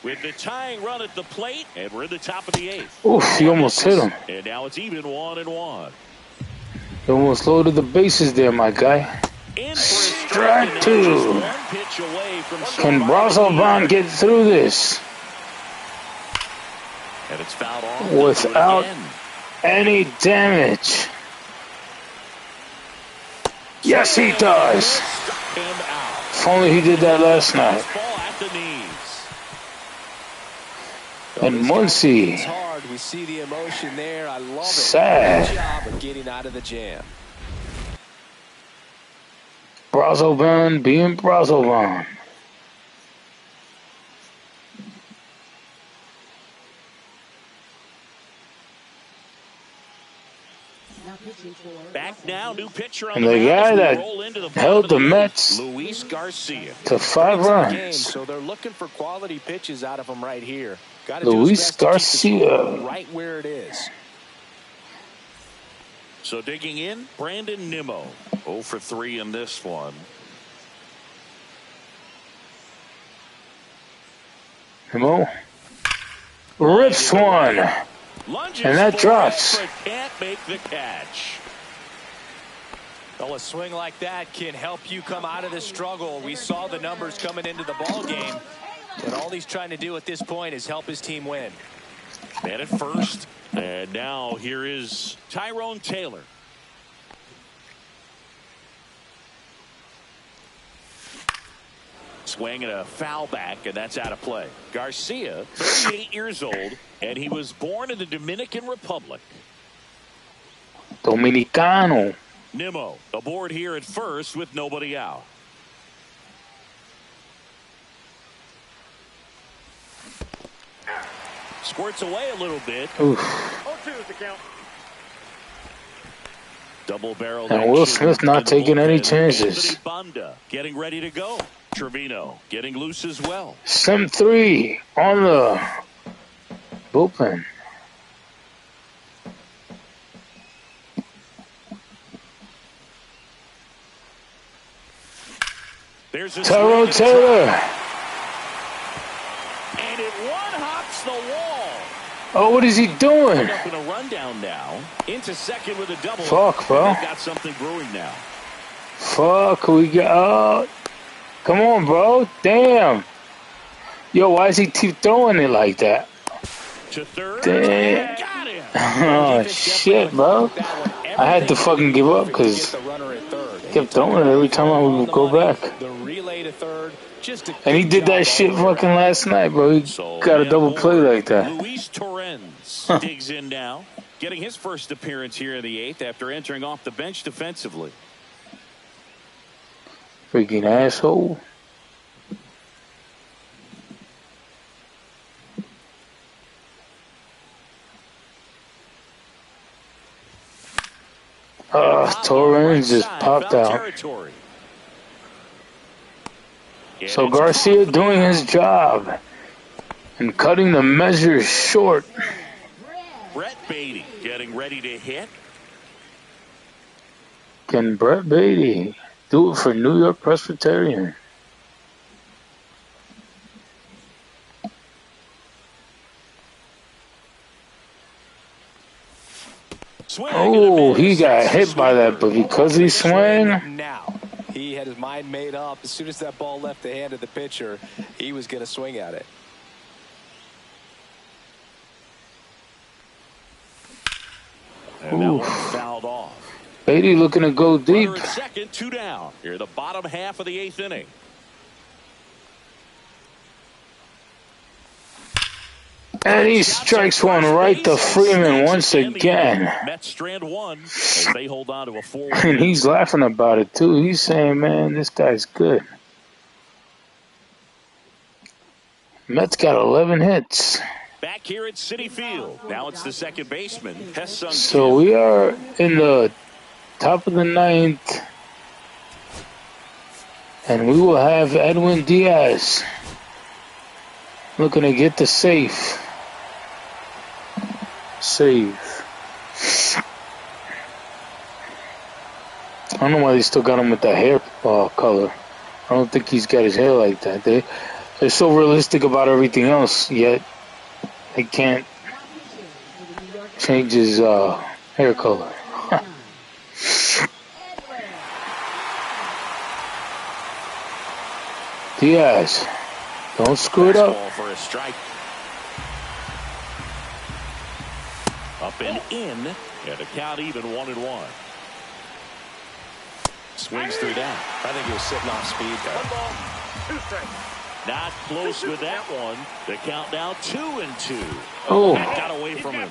With the tying run at the plate, and we're in the top of the 8th. Oof, he almost hit him. And now it's even 1-1. He almost loaded the bases there, my guy. Strike 2. Can Brazelbaum get through this? And it's fouled off without any damage. Yes, he does. If only he did that last night. Ball at the knees. And Muncie. It's hard. We see the emotion there. I love it. Sad. Good job of getting out of the jam. Brazoban being Brazoban. Back now, new pitcher on And the guy that held the Mets Luis Garcia to 5 runs. So they're looking for quality pitches out of him right here. Luis Garcia. Right where it is. So digging in, Brandon Nimmo. 0 for 3 in this one. Nimmo rips one. Lunges and that drops. But can't make the catch. Well, a swing like that can help you come out of the struggle. We saw the numbers coming into the ball game, but all he's trying to do at this point is help his team win. Man at first, and now here is Tyrone Taylor. Swing and a foul back, and that's out of play. Garcia, 38 years old, and he was born in the Dominican Republic. Dominicano. Nimmo aboard here at first with nobody out. Squirts away a little bit. Oof. 0-2 is the count. Double barrel. And Will Smith not taking any chances. Banda getting ready to go. Trevino getting loose as well. Sim 3 on the bullpen. There's a Tyrone Taylor. And it one-hops the wall. Oh, what is he doing? Up in a rundown now. Into second with a double. Fuck, bro. Got something brewing now. Fuck, we got... come on, bro. Damn. Yo, why does he keep throwing it like that? To third. Damn. Got him. Oh, shit, bro. I had to fucking give up because he kept throwing it every time I would go back. And he did that shit fucking last night, bro. He got a double play like that. Luis Torrens digs in now, getting his first appearance here in the 8th after entering off the bench defensively. Freaking asshole. Torrens just popped out. So Garcia doing his job and cutting the measures short. Brett Beatty getting ready to hit. Can Brett Beatty do it for New York Presbyterian? Oh, he got hit by that, but because he swung. Now, he had his mind made up. As soon as that ball left the hand of the pitcher, he was going to swing at it. And that one fouled off. Beatty looking to go deep. Runner at second, 2 down. Here, the bottom half of the 8th inning. And he strikes one right to Freeman once again. Mets strand 1 as they hold on to a 4-1. And he's laughing about it too. He's saying, man, this guy's good. Mets got 11 hits. Back here at Citi Field. Now it's the second baseman, Hesung. So we are in the top of the 9th. And we will have Edwin Diaz looking to get the save. I don't know why they still got him with that hair color. I don't think he's got his hair like that. They're so realistic about everything else, yet they can't change his hair color. Diaz, don't screw it up. For a strike. Up and in, and a count even 1-1. Swings through that. I think he was sitting off speed there. 1 ball, 2 strikes. Not close with that one. The count now 2-2. Oh. That got away from him.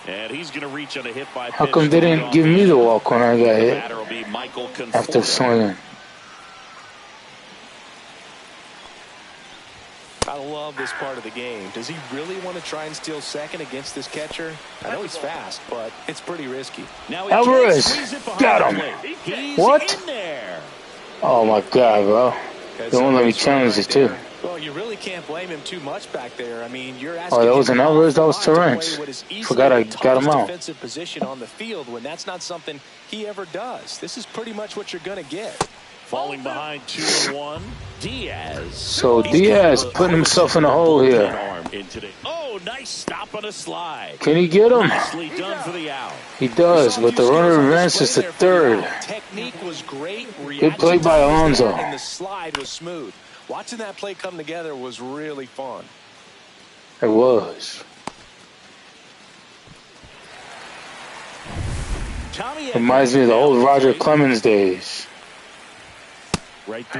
And he's going to reach on a hit by pitch. How come they didn't give me the walk when I got hit That'll be Michael after swinging? I love this part of the game. Does he really want to try and steal second against this catcher? I know he's fast, but it's pretty risky. Now Alvarez got him. What? In there. Oh my God, bro! They won't let me challenge it too. Well, you really can't blame him too much back there. I mean, you're asking. Oh, that wasn't Alvarez. That was Terrence. Forgot I got him out. Defensive position on the field when that's not something he ever does. This is pretty much what you're going to get. Falling behind 2-1, Diaz. So Diaz putting himself in a hole here. Oh, nice stop on a slide. Can he get him? Nicely done for the out. He does, but the runner advances to third. Technique was great. Good play by Alonso. And the slide was smooth. Watching that play come together was really fun. It was. Reminds me of the old Roger Clemens days.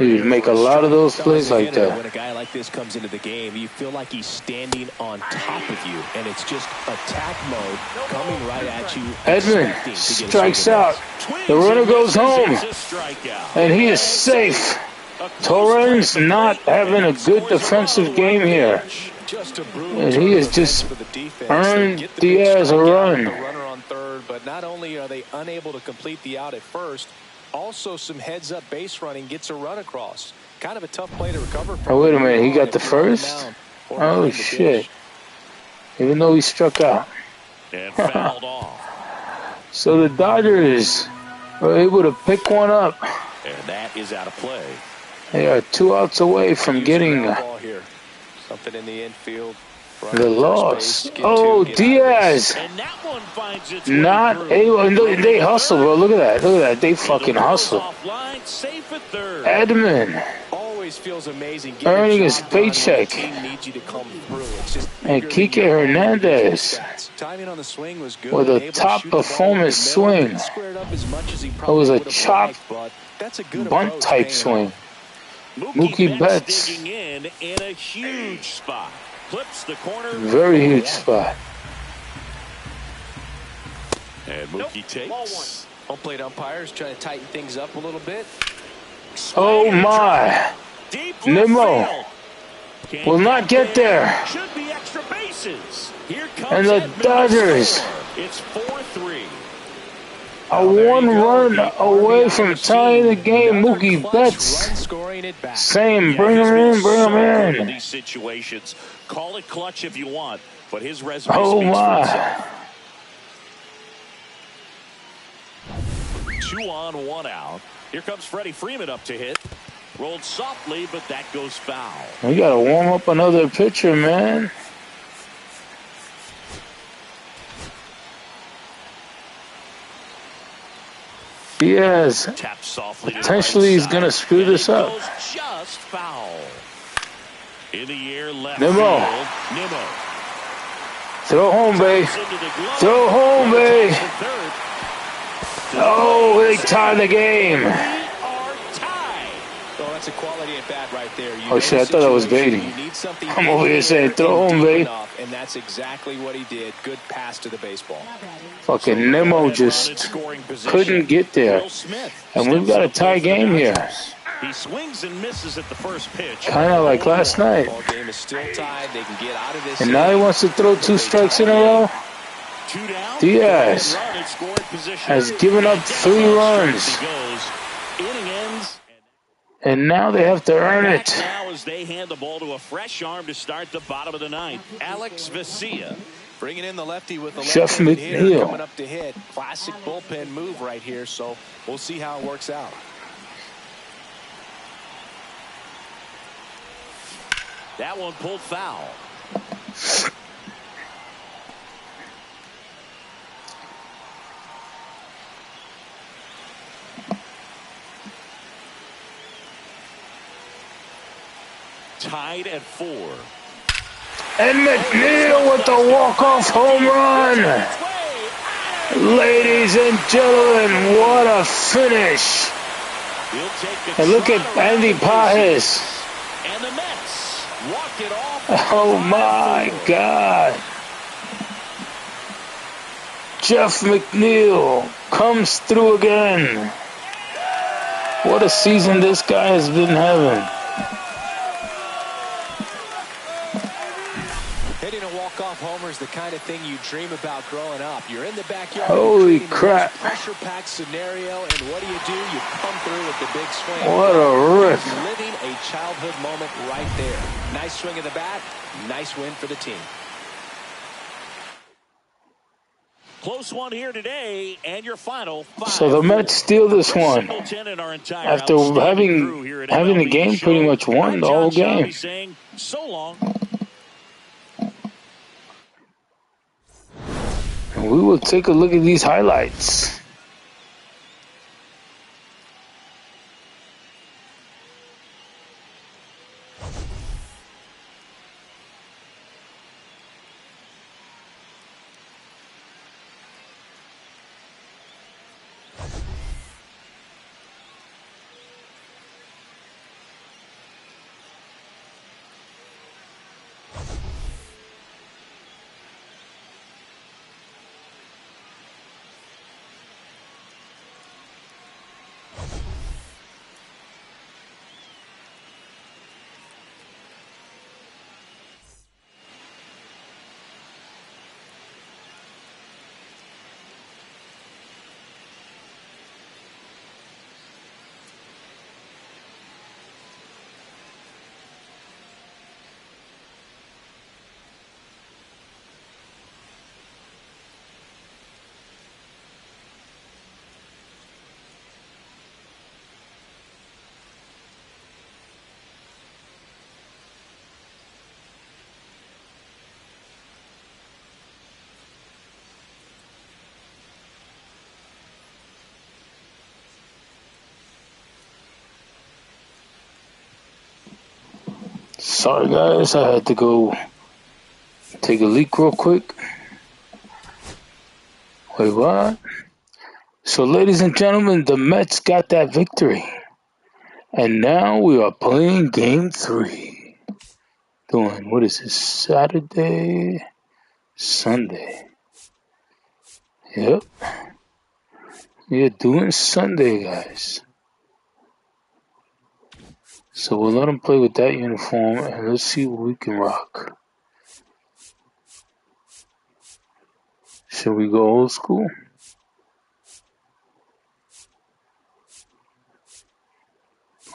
He would make a lot of those plays like that. When a guy like this comes into the game, you feel like he's standing on top of you, and it's just attack mode coming right at you. Edmund strikes out. The runner goes home, and he is safe. Torrens not having a good defensive game here, and he has just earned Diaz a run. Runner on third, but not only are they unable to complete the out at first, also some heads-up base running gets a run across. Kind of a tough play to recover from. Oh, wait a minute. He got the first? Oh, shit. Even though he struck out. And fouled off. So the Dodgers were able to pick one up. And that is out of play. They are 2 outs away from getting something in the infield. The loss. Oh, Diaz. Not able. They hustle, bro. Look at that. Look at that. They fucking hustle. Edmund feels amazing earning his paycheck. And Kike Hernandez with a top performance swing. It was a chop bunt type swing. Mookie Betts. In a huge spot. Clips the corner. Very huge spot. And Mookie takes. Home plate umpires trying to tighten things up a little bit. Oh my. Nimmo will not get there. Should be extra bases. Here comes and the Dodgers. It's 4-3. A 1 run away from tying the game. Mookie Betts saying, bring him in, bring him in. These situations, call it clutch if you want, but his resume oh speaks my. for itself. 2 on, 1 out. Here comes Freddie Freeman up to hit. Rolled softly, but that goes foul. We got to warm up another pitcher, man. Diaz potentially he's going to screw this up. Just foul. In the air, left Nimmo. Field. Nimmo. Throw home, babe. Throw home, babe. Oh, they tied the game. That's a quality at bat right there. Oh shit, I thought that was Beatty. I'm over here saying throw home, babe. And that's exactly what he did. Good pass to the baseball. Fucking Nimmo just couldn't get there. And we've got a tie game here. He swings and misses at the first pitch. Kind of like last night. Game is still tied. They can get out of this. And now he wants to throw 2 strikes in a row. Diaz has given up 3 runs. And now they have to earn it. Now as they hand the ball to a fresh arm to start the bottom of the 9th. Alex Vesia bringing in the lefty with the Jeff left-handed hitter McNeil coming up to hit. Classic bullpen move right here. So we'll see how it works out. That one pulled foul. Tied at 4. And McNeil with the walk-off home run. Ladies and gentlemen, what a finish. He'll take the And look at trot around Andy the Pajes. bases. And the Mets walk it off. Oh my God. Jeff McNeil comes through again. What a season this guy has been having. Hitting a walk-off homer is the kind of thing you dream about growing up. You're in the backyard. Holy crap. Pressure-packed scenario, and what do? You come through with the big swing. What a rip. You're living a childhood moment right there. Nice swing of the bat. Nice win for the team. Close one here today, and your final 5. So the Mets steal this one after having the game pretty much won the whole game. Saying, so long. And we will take a look at these highlights. Sorry guys, I had to go take a leak real quick. Wait, what? So ladies and gentlemen, the Mets got that victory. And now we are playing game 3. Doing, what is this, Saturday? Sunday. Yep. We are doing Sunday, guys. So we'll let them play with that uniform, and let's see what we can rock. Should we go old school?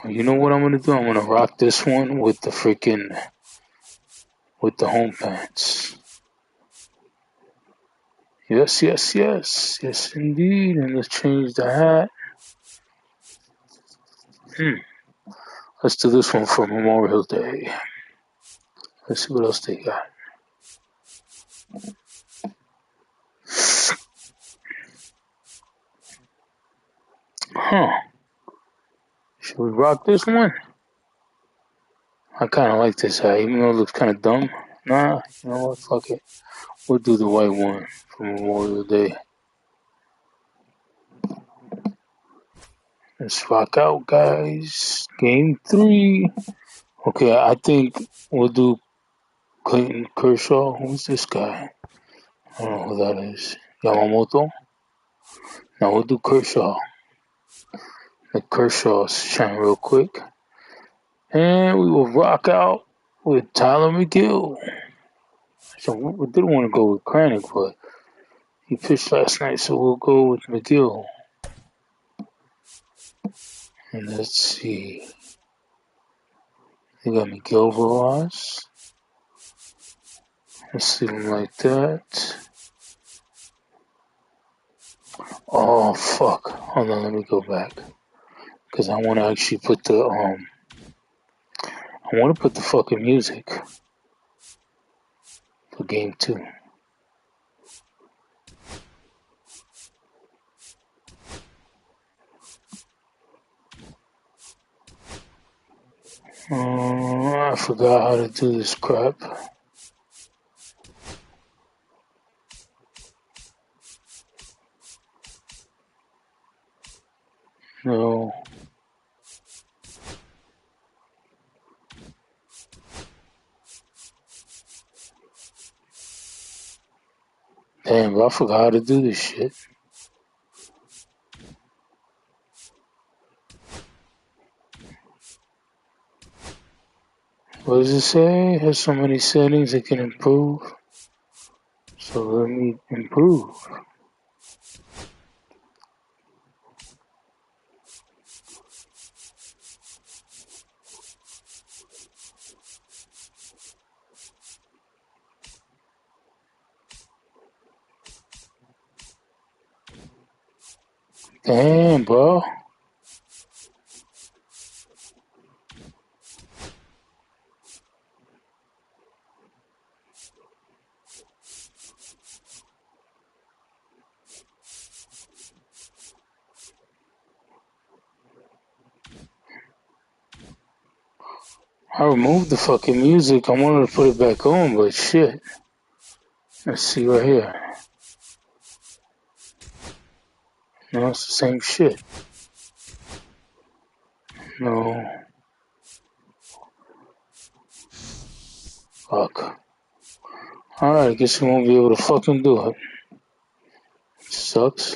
You know what I'm going to do? I'm going to rock this one with the with the home pants. Yes, yes, yes. Yes, indeed. And let's change the hat. Let's do this one for Memorial Day. Let's see what else they got. Huh. Should we rock this one? I kind of like this hat, even though it looks kind of dumb. Nah, you know what? Fuck it. We'll do the white one for Memorial Day. Let's rock out, guys. Game 3. Okay, I think we'll do Clayton Kershaw. Who's this guy? I don't know who that is. Yamamoto? Now we'll do Kershaw. Let Kershaw shine real quick. And we will rock out with Tyler McGill. So we didn't want to go with Kranick, but he pitched last night, so we'll go with McGill. And let's see. They got Miguel Veras. Let's leave him like that. Oh, fuck. Hold on, let me go back. Because I want to actually put the, I want to put the fucking music for game 2. I forgot how to do this crap. No. Damn, bro, I forgot how to do this shit. What does it say? Has so many settings it can improve. So let me improve. Damn, bro. I removed the fucking music. I wanted to put it back on, but shit. Let's see right here. No, it's the same shit. No. Fuck. Alright, I guess we won't be able to fucking do it. Sucks.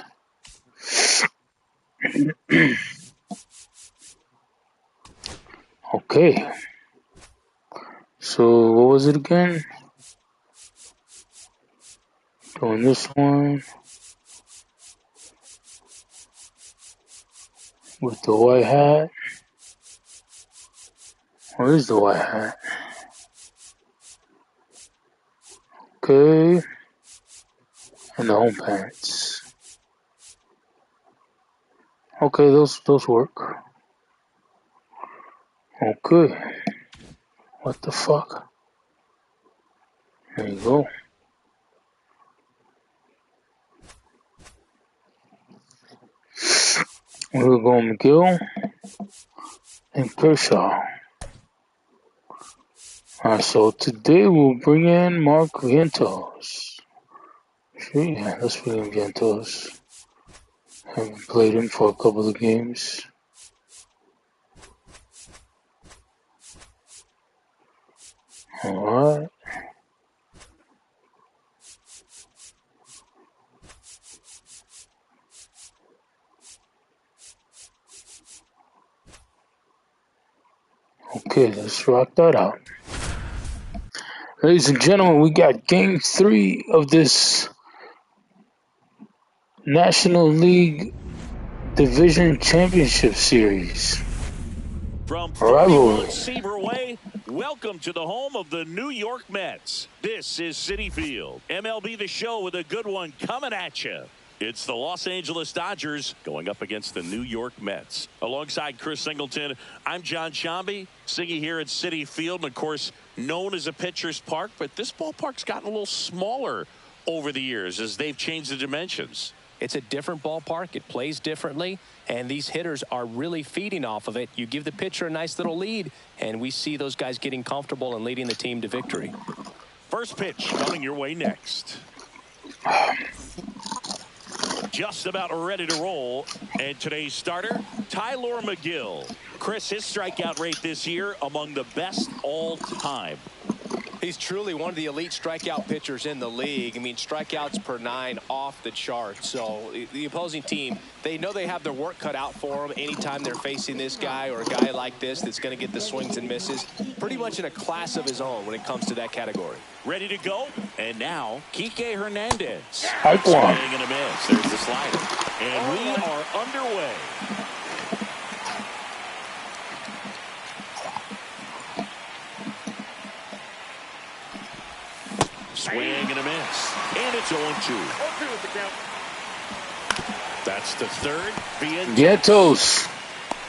Okay. So, what was it again? Doing this one. With the white hat. Where is the white hat? Okay. And the home pants. Okay, those work. Okay. What the fuck? There you go. We're going McGill and Kershaw. Alright, so today we'll bring in Mark Vientos. Sure, yeah, let's bring in Vientos. Haven't played him for a couple of games. Alright. Okay, let's rock that out. Ladies and gentlemen, we got Game 3 of this National League Division Championship Series. From 41 Seaver Way, welcome to the home of the New York Mets. This is Citi Field. MLB The Show with a good one coming at you. It's the Los Angeles Dodgers going up against the New York Mets. Alongside Chris Singleton, I'm John Shambi, Siggy here at Citi Field, and of course, known as a pitcher's park, but this ballpark's gotten a little smaller over the years as they've changed the dimensions. It's a different ballpark. It plays differently, and these hitters are really feeding off of it. You give the pitcher a nice little lead, and we see those guys getting comfortable and leading the team to victory. First pitch coming your way next. Just about ready to roll. And today's starter, Tyler McGill. Chris, his strikeout rate this year among the best all time. He's truly one of the elite strikeout pitchers in the league. I mean, strikeouts per 9 off the chart. So the opposing team, they know they have their work cut out for them anytime they're facing this guy or a guy like this that's going to get the swings and misses. Pretty much in a class of his own when it comes to that category. Ready to go. And now, Kike Hernandez. Swing and a miss. There's the slider. And we are underway. Swing and a miss. And it's 0-2. 0-2 is the count. That's the third. Vientos.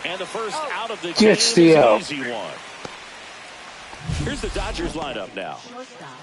And the first out of the Gets game the is an out. easy one. Here's the Dodgers lineup now.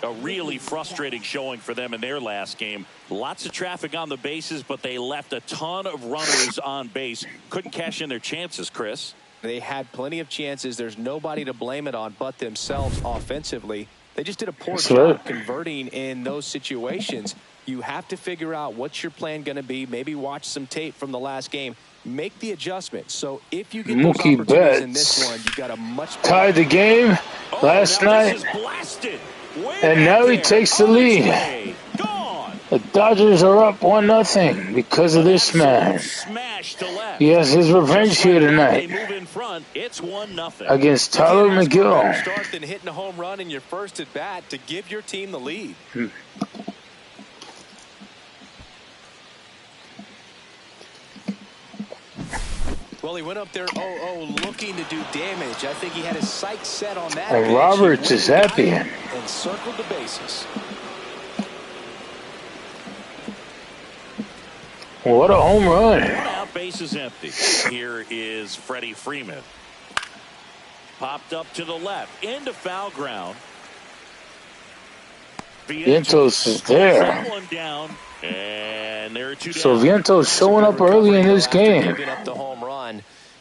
A really frustrating showing for them in their last game. Lots of traffic on the bases, but they left a ton of runners on base. Couldn't cash in their chances, Chris. They had plenty of chances. There's nobody to blame it on but themselves offensively. They just did a poor job converting in those situations. You have to figure out what's your plan going to be. Maybe watch some tape from the last game. Make the adjustment. So if you get those opportunities in this one, you got a much tied the game last night, and now he takes the lead. Gone. The Dodgers are up 1-0 because of this man. Smash to left. He has his revenge here tonight they move in front. It's 1-0 against Tyler McGill. Start than hitting a home run in your first at bat to give your team the lead. Well, he went up there 0-0 looking to do damage. I think he had his sights set on that. And Roberts is happy. And circled the bases. What a home run. 1 out, base is empty. Here is Freddie Freeman. Popped up to the left. Into foul ground. Vientos is there. One down, and there are 2 down. So Vientos showing up early in this game.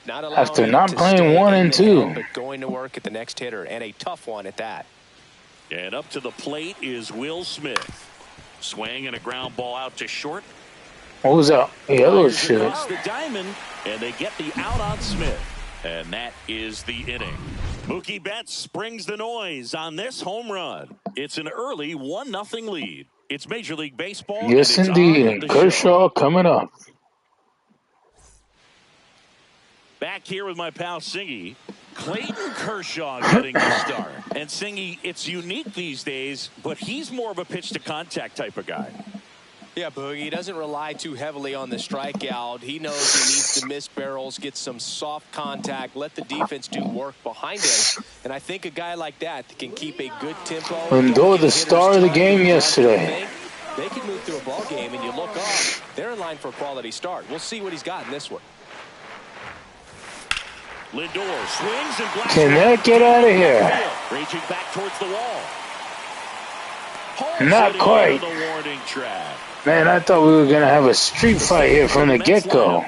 After not playing 1 and 2. But going to work at the next hitter, and a tough one at that. And up to the plate is Will Smith. Swing and a ground ball out to short. What was that? Yellow shit. The diamond, and they get the out on Smith. And that is the inning. Mookie Betts brings the noise on this home run. It's an early 1-0 lead. It's Major League Baseball. Yes, indeed. And Kershaw coming up. Back here with my pal Singy. Clayton Kershaw getting the start. And Singy, it's unique these days, but he's more of a pitch-to-contact type of guy. Yeah, Boogie, he doesn't rely too heavily on the strikeout. He knows he needs to miss barrels, get some soft contact, let the defense do work behind him. And I think a guy like that can keep a good tempo. Lindor, the star of the game yesterday. They can move through a ball game, and you look up, they're in line for a quality start. We'll see what he's got in this one. Lindor swings and blasts. Can that get out of here? Reaching back towards the wall. Not quite. The warning track. Man, I thought we were going to have a street fight here from the get-go.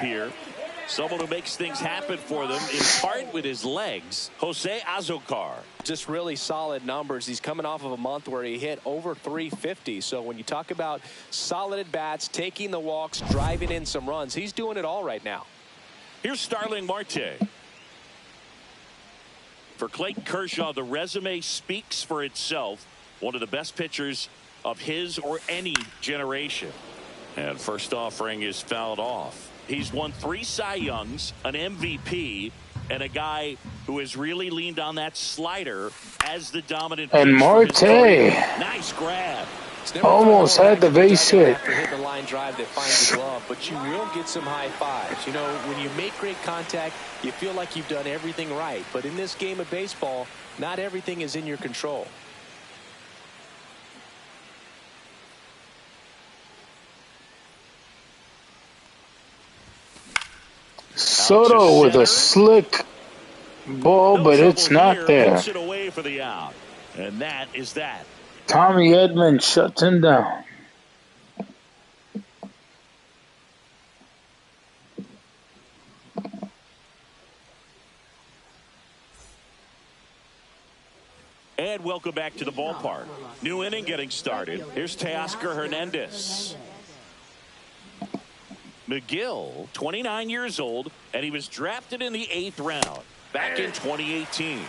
Someone who makes things happen for them in part with his legs, Jose Azocar. Just really solid numbers. He's coming off of a month where he hit over 350. So when you talk about solid at-bats, taking the walks, driving in some runs, he's doing it all right now. Here's Starling Marte. For Clayton Kershaw, the resume speaks for itself. One of the best pitchers of his or any generation. And first offering is fouled off. He's won 3 Cy Youngs, an MVP, and a guy who has really leaned on that slider as the dominant. And Marte. Nice grab. Almost had the base hit. Hit the line drive that finds the glove, but you will get some high fives. You know, when you make great contact, you feel like you've done everything right. But in this game of baseball, not everything is in your control. Soto with a slick ball, but it's not there. It away for the out. And that is that. Tommy Edman shuts him down. And welcome back to the ballpark. New inning getting started. Here's Teoscar Hernandez. McGill, 29 years old, and he was drafted in the 8th round back in 2018.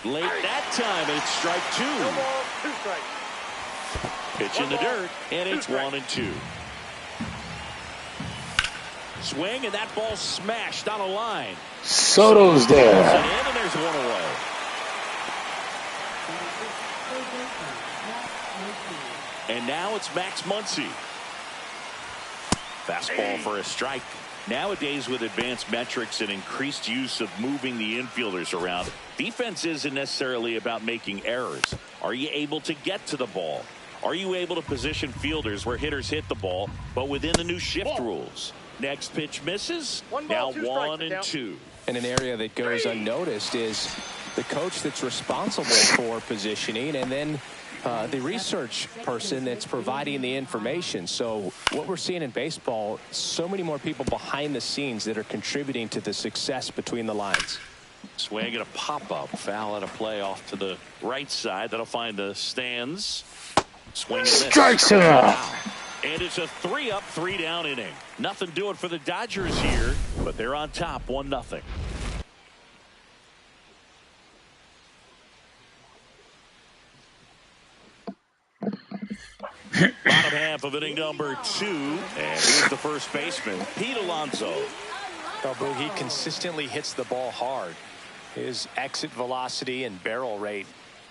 Late that time, and it's strike 2. No ball, 2 strikes. Pitch in the dirt, and it's 1-2. Swing, and that ball smashed on a line. Soto's there. And there's 1 away. And now it's Max Muncy. Fastball for a strike. Nowadays, with advanced metrics and increased use of moving the infielders around, defense isn't necessarily about making errors. Are you able to get to the ball? Are you able to position fielders where hitters hit the ball, but within the new shift rules? Next pitch misses. Now 1-2. And an area that goes unnoticed is the coach that's responsible for positioning, and then the research person that's providing the information. So what we're seeing in baseball, so many more people behind the scenes that are contributing to the success between the lines. Swing and a pop-up. Foul and a play off to the right side. That'll find the stands. Swing and miss. Strikes him out. And it's a 3-up, 3-down inning. Nothing doing for the Dodgers here, but they're on top 1-0. half of inning number 2. And here's the first baseman, Pete Alonso. Oh, Boog, he consistently hits the ball hard. His exit velocity and barrel rate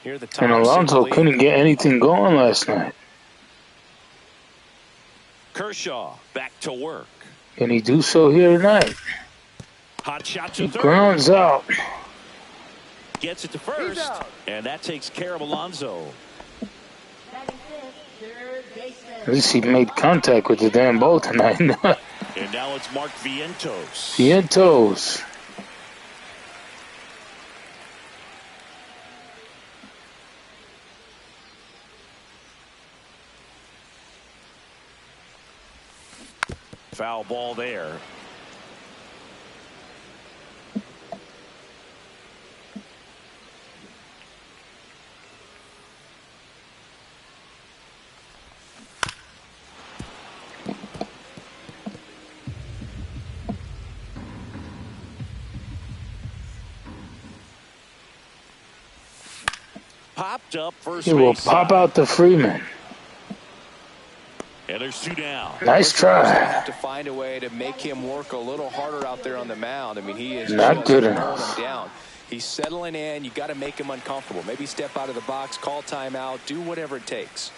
near the top. And Alonso couldn't get anything going last night. Kershaw back to work. Can he do so here tonight? Hot shot to third. Grounds out. Gets it to first. And that takes care of Alonso. At least he made contact with the damn ball tonight. And now it's Mark Vientos. Vientos. Foul ball there. Popped up first. He will pop out the Freeman. And there's 2 down. Nice try. Have to find a way to make him work a little harder out there on the mound. I mean, he is not good enough. Him down. He's settling in. You got to make him uncomfortable. Maybe step out of the box, call timeout, do whatever it takes.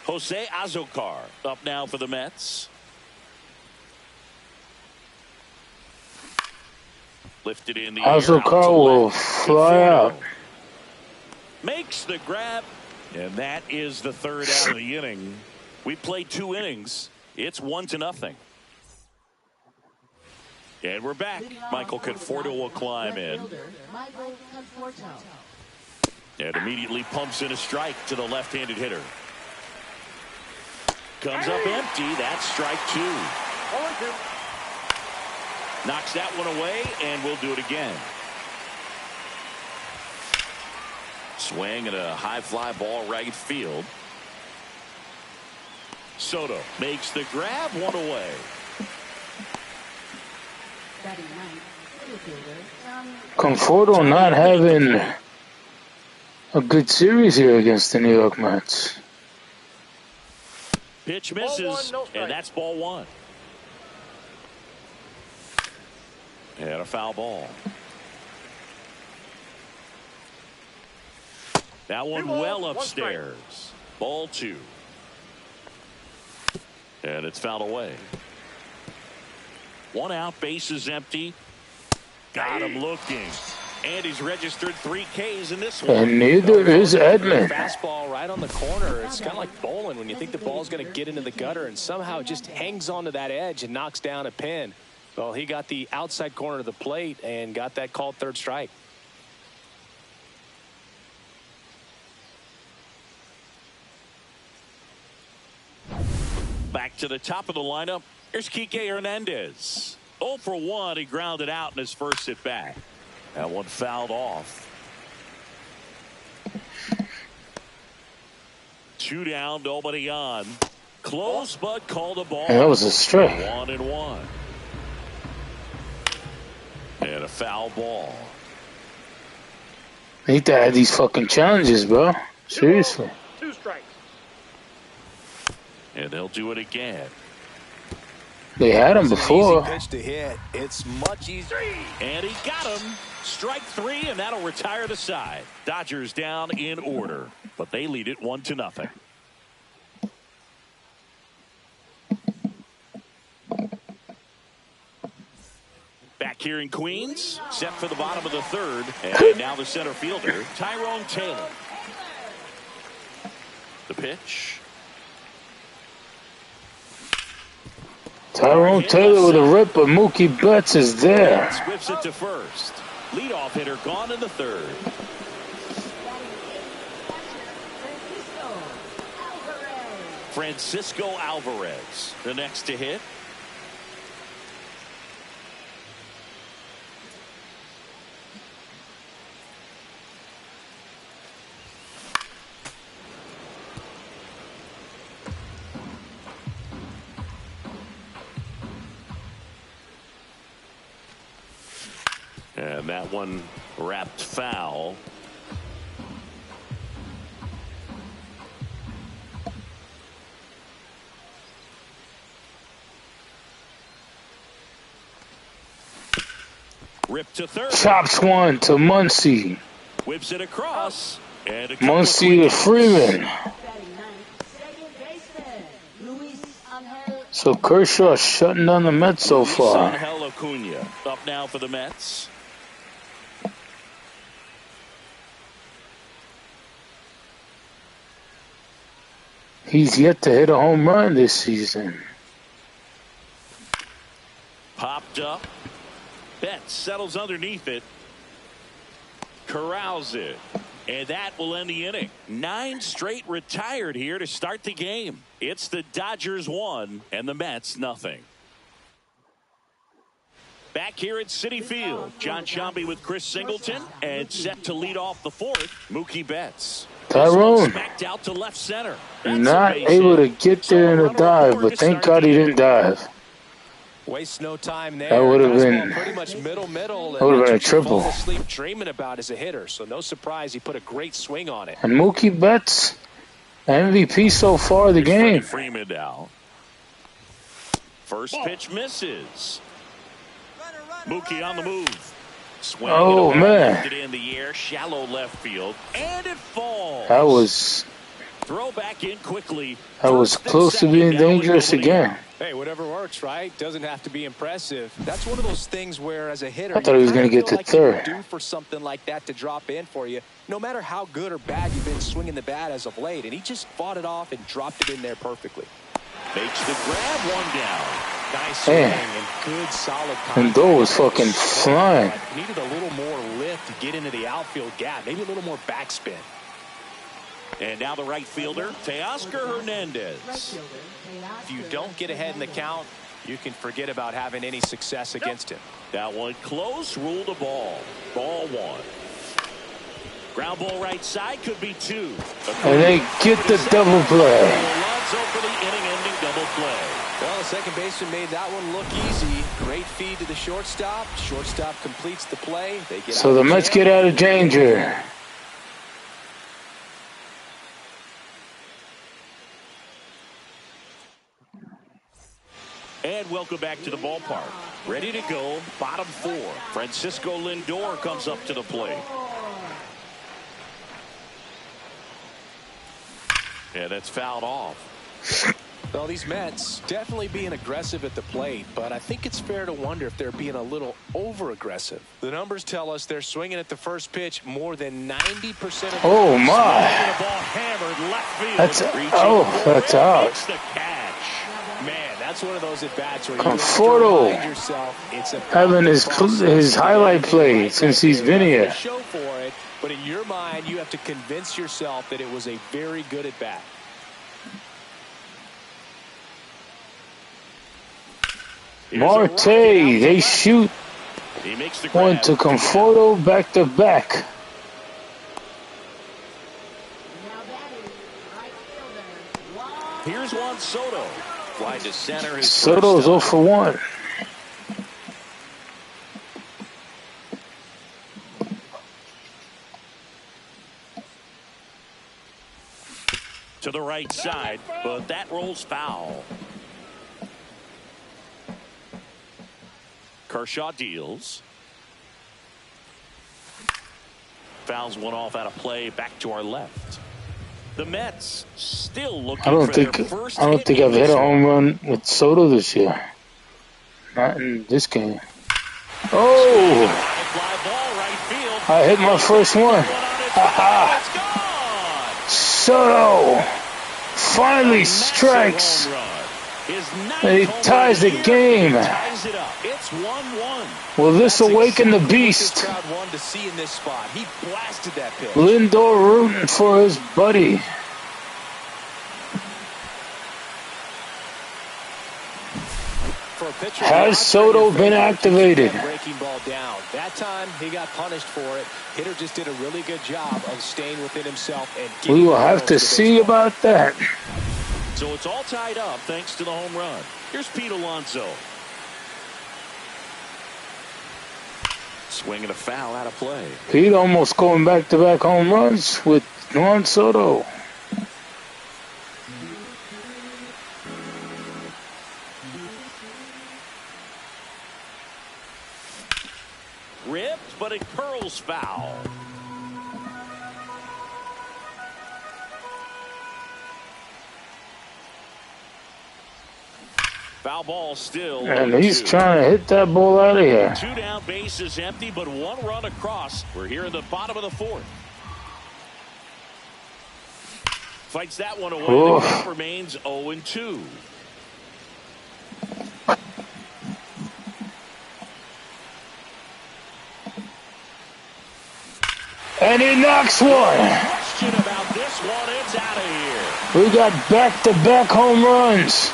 Jose Azocar up now for the Mets. Lifted in the air. Azocar will fly out. Makes the grab. And that is the third out of the inning. We played 2 innings. It's 1-0. And we're back. Michael Conforto will climb in. And immediately pumps in a strike to the left-handed hitter. Comes up empty. That's strike 2. Knocks that one away, and we'll do it again. Swing and a high fly ball right field. Soto makes the grab, 1 away. Conforto not having a good series here against the New York Mets. Pitch misses, and that's ball 1. And a foul ball. That one well upstairs. Ball 2. And it's fouled away. 1 out, base is empty. Got him looking. And he's registered 3 Ks in this one. And neither is Edman. Fastball right on the corner. It's kind of like bowling when you think the ball's going to get into the gutter and somehow it just hangs onto that edge and knocks down a pin. Well, he got the outside corner of the plate and got that called third strike. Back to the top of the lineup. Here's Kike Hernandez. 0 for 1. He grounded out in his first at bat. That one fouled off. 2 down, nobody on. Close, but called a ball. And that was a strike. 1-1. And a foul ball. Need to add these fucking challenges, bro. Seriously. 2 strikes. And they'll do it again. They had him before. Easy pitch to hit. It's much easier. And he got him. Strike 3, and that'll retire the side. Dodgers down in order, but they lead it 1-0. Back here in Queens, set for the bottom of the 3rd, and now the center fielder, Tyrone Taylor. The pitch. Tyrone Taylor with a rip, but Mookie Betts is there. Whips it to first. Leadoff hitter gone in the 3rd. Francisco Alvarez, the next to hit. And that one wrapped foul. Rip to third. Chops one to Muncy. Whips it across. And Muncy to Freeman. So Kershaw shutting down the Mets so far. Angel Acuna up now for the Mets. He's yet to hit a home run this season. Popped up. Betts settles underneath it. Corrals it. And that will end the inning. 9 straight retired here to start the game. It's the Dodgers 1 and the Mets nothing. Back here at Citi Field, John Sciambi with Chris Singleton, and set to lead off the 4th, Mookie Betts. Tyrone Smacked out to left center. not able to get there in a dive, but thank God he didn't dive. Waste no time there. That would have been pretty much middle. That would have been a triple. Fall asleep dreaming about as a hitter, so no surprise he put a great swing on it. And Mookie Betts, MVP so far of the game. Freeman now. First pitch misses. Mookie on the move. Swing Oh man, it in the air, shallow left field, and it falls. that was Throw back in quickly. close to being dangerous again. Hey, whatever works, right? Doesn't have to be impressive. That's one of those things where, as a hitter, I thought he was going to get to third. Due for something like that to drop in for you, no matter how good or bad you've been swinging the bat as of late, and he just fought it off and dropped it in there perfectly. Makes the grab, one down. Nice swing and good solid contact. And Doe was fucking flying. Needed a little more lift to get into the outfield gap, maybe a little more backspin. And now the right fielder, Teoscar Hernandez. If you don't get ahead in the count, you can forget about having any success against him. That one close, ruled a ball. Ball 1. Ground ball right side, could be 2. And they get the double play. Alonso for the inning-ending double play. Well, the second baseman made that one look easy. Great feed to the shortstop. Shortstop completes the play. They get So the Mets get out of danger. And welcome back to the ballpark. Ready to go, bottom 4. Francisco Lindor comes up to the plate. Yeah, that's fouled off. Well, these Mets definitely being aggressive at the plate, but I think it's fair to wonder if they're being a little over-aggressive. The numbers tell us they're swinging at the first pitch more than 90% of the Oh my! That's out. Man, that's one of those at-bats where Conforto you remind yourself it's a having his highlight play since he's been here. Show for it, but in your mind, you have to convince yourself that it was a very good at-bat. Marte, they shoot one to Conforto back-to-back. Here's Juan Soto. Fly to center. Soto's 0 for 1. To the right side, but that rolls foul. Kershaw deals. Fouls one off out of play, back to our left. The Mets still looking I don't for think their first I've hit a home run with Soto this year. Not in this game. Oh! I hit my first one. Soto finally strikes. And he ties the game. Will this awaken the beast? Lindor rooting for his buddy. Has Soto been activated? That time he got punished for it. Hitter just did a really good job of staying within himself. And we will have to see about that. So it's all tied up thanks to the home run. Here's Pete Alonso. Swinging a foul out of play. Pete almost going back-to-back home runs with Juan Soto. foul. Foul ball still. And he's trying to hit that ball out of here. 2 down, base is empty, but 1 run across. We're here in the bottom of the 4th. Fights that one away. The count remains 0-2. And he knocks one. Question about this one. It's out of here. We got back-to-back home runs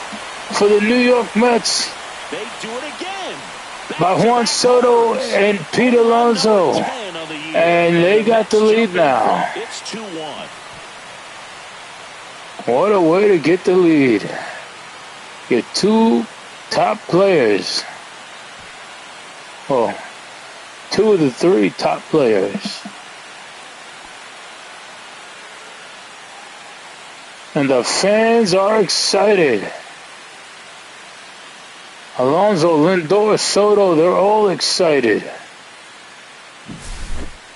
for the New York Mets. They do it again. By Juan Soto and Pete Alonso. And they got the lead now. It's 2-1. What a way to get the lead. Your 2 top players. Well, 2 of the 3 top players. And the fans are excited. Alonso, Lindor, Soto, they're all excited.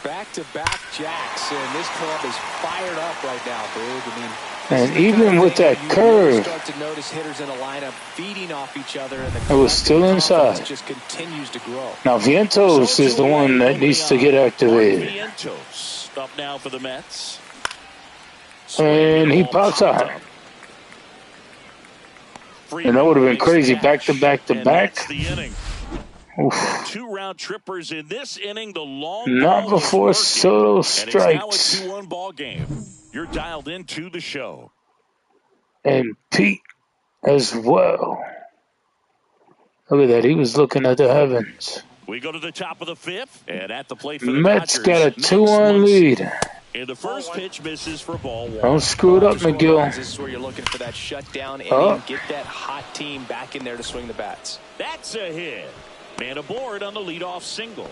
Back-to-back jacks, and this club is fired up right now, Boog. I mean, and even with that curve, start to notice hitters in a lineup feeding off each other, and it was still inside. Just continues to grow. Now Vientos is the one that needs to get activated. Vientos up now for the Mets. And he pops out. And that would have been crazy. Back-to-back-to-back. Oof. 2 round trippers in this inning. The long not before Soto strikes. And it's now a 2-1 ball game. You're dialed into the show. And Pete as well. Look at that. He was looking at the heavens. We go to the top of the 5th. And at the plate for the Mets Dodgers, got a 2-1 lead. And the first pitch misses for ball 1. Don't screw it up, McGill. This is where you're looking for that shutdown inning. Get that hot team back in there to swing the bats. That's a hit. Man aboard on the leadoff single.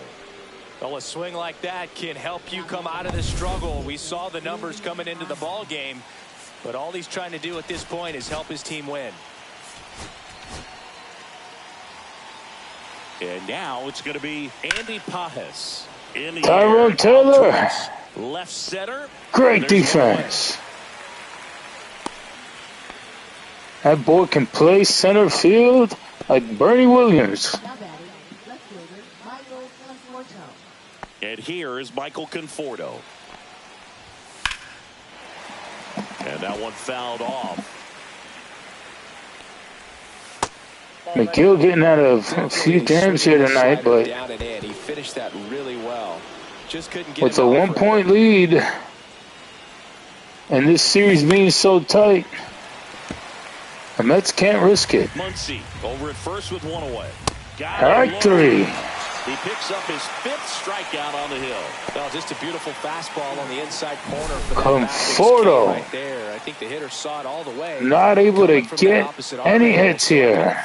Well, a swing like that can help you come out of the struggle. We saw the numbers coming into the ball game, but all he's trying to do at this point is help his team win. And now it's going to be Andy Pajes in the Tyrone Taylor. Left center. Great defense. That boy can play center field like Bernie Williams. And here is Michael Conforto. And that one fouled off. McGill getting out of a few games here tonight, but he finished that really well. Just couldn't get with a 1-point lead and this series being so tight, the Mets can't risk it. Muncy over at first with 1 away. Strike 3. He picks up his 5th strikeout on the hill. Well, just a beautiful fastball on the inside corner for that Conforto right there. I think the hitter saw it all the way. Not able to get any hits here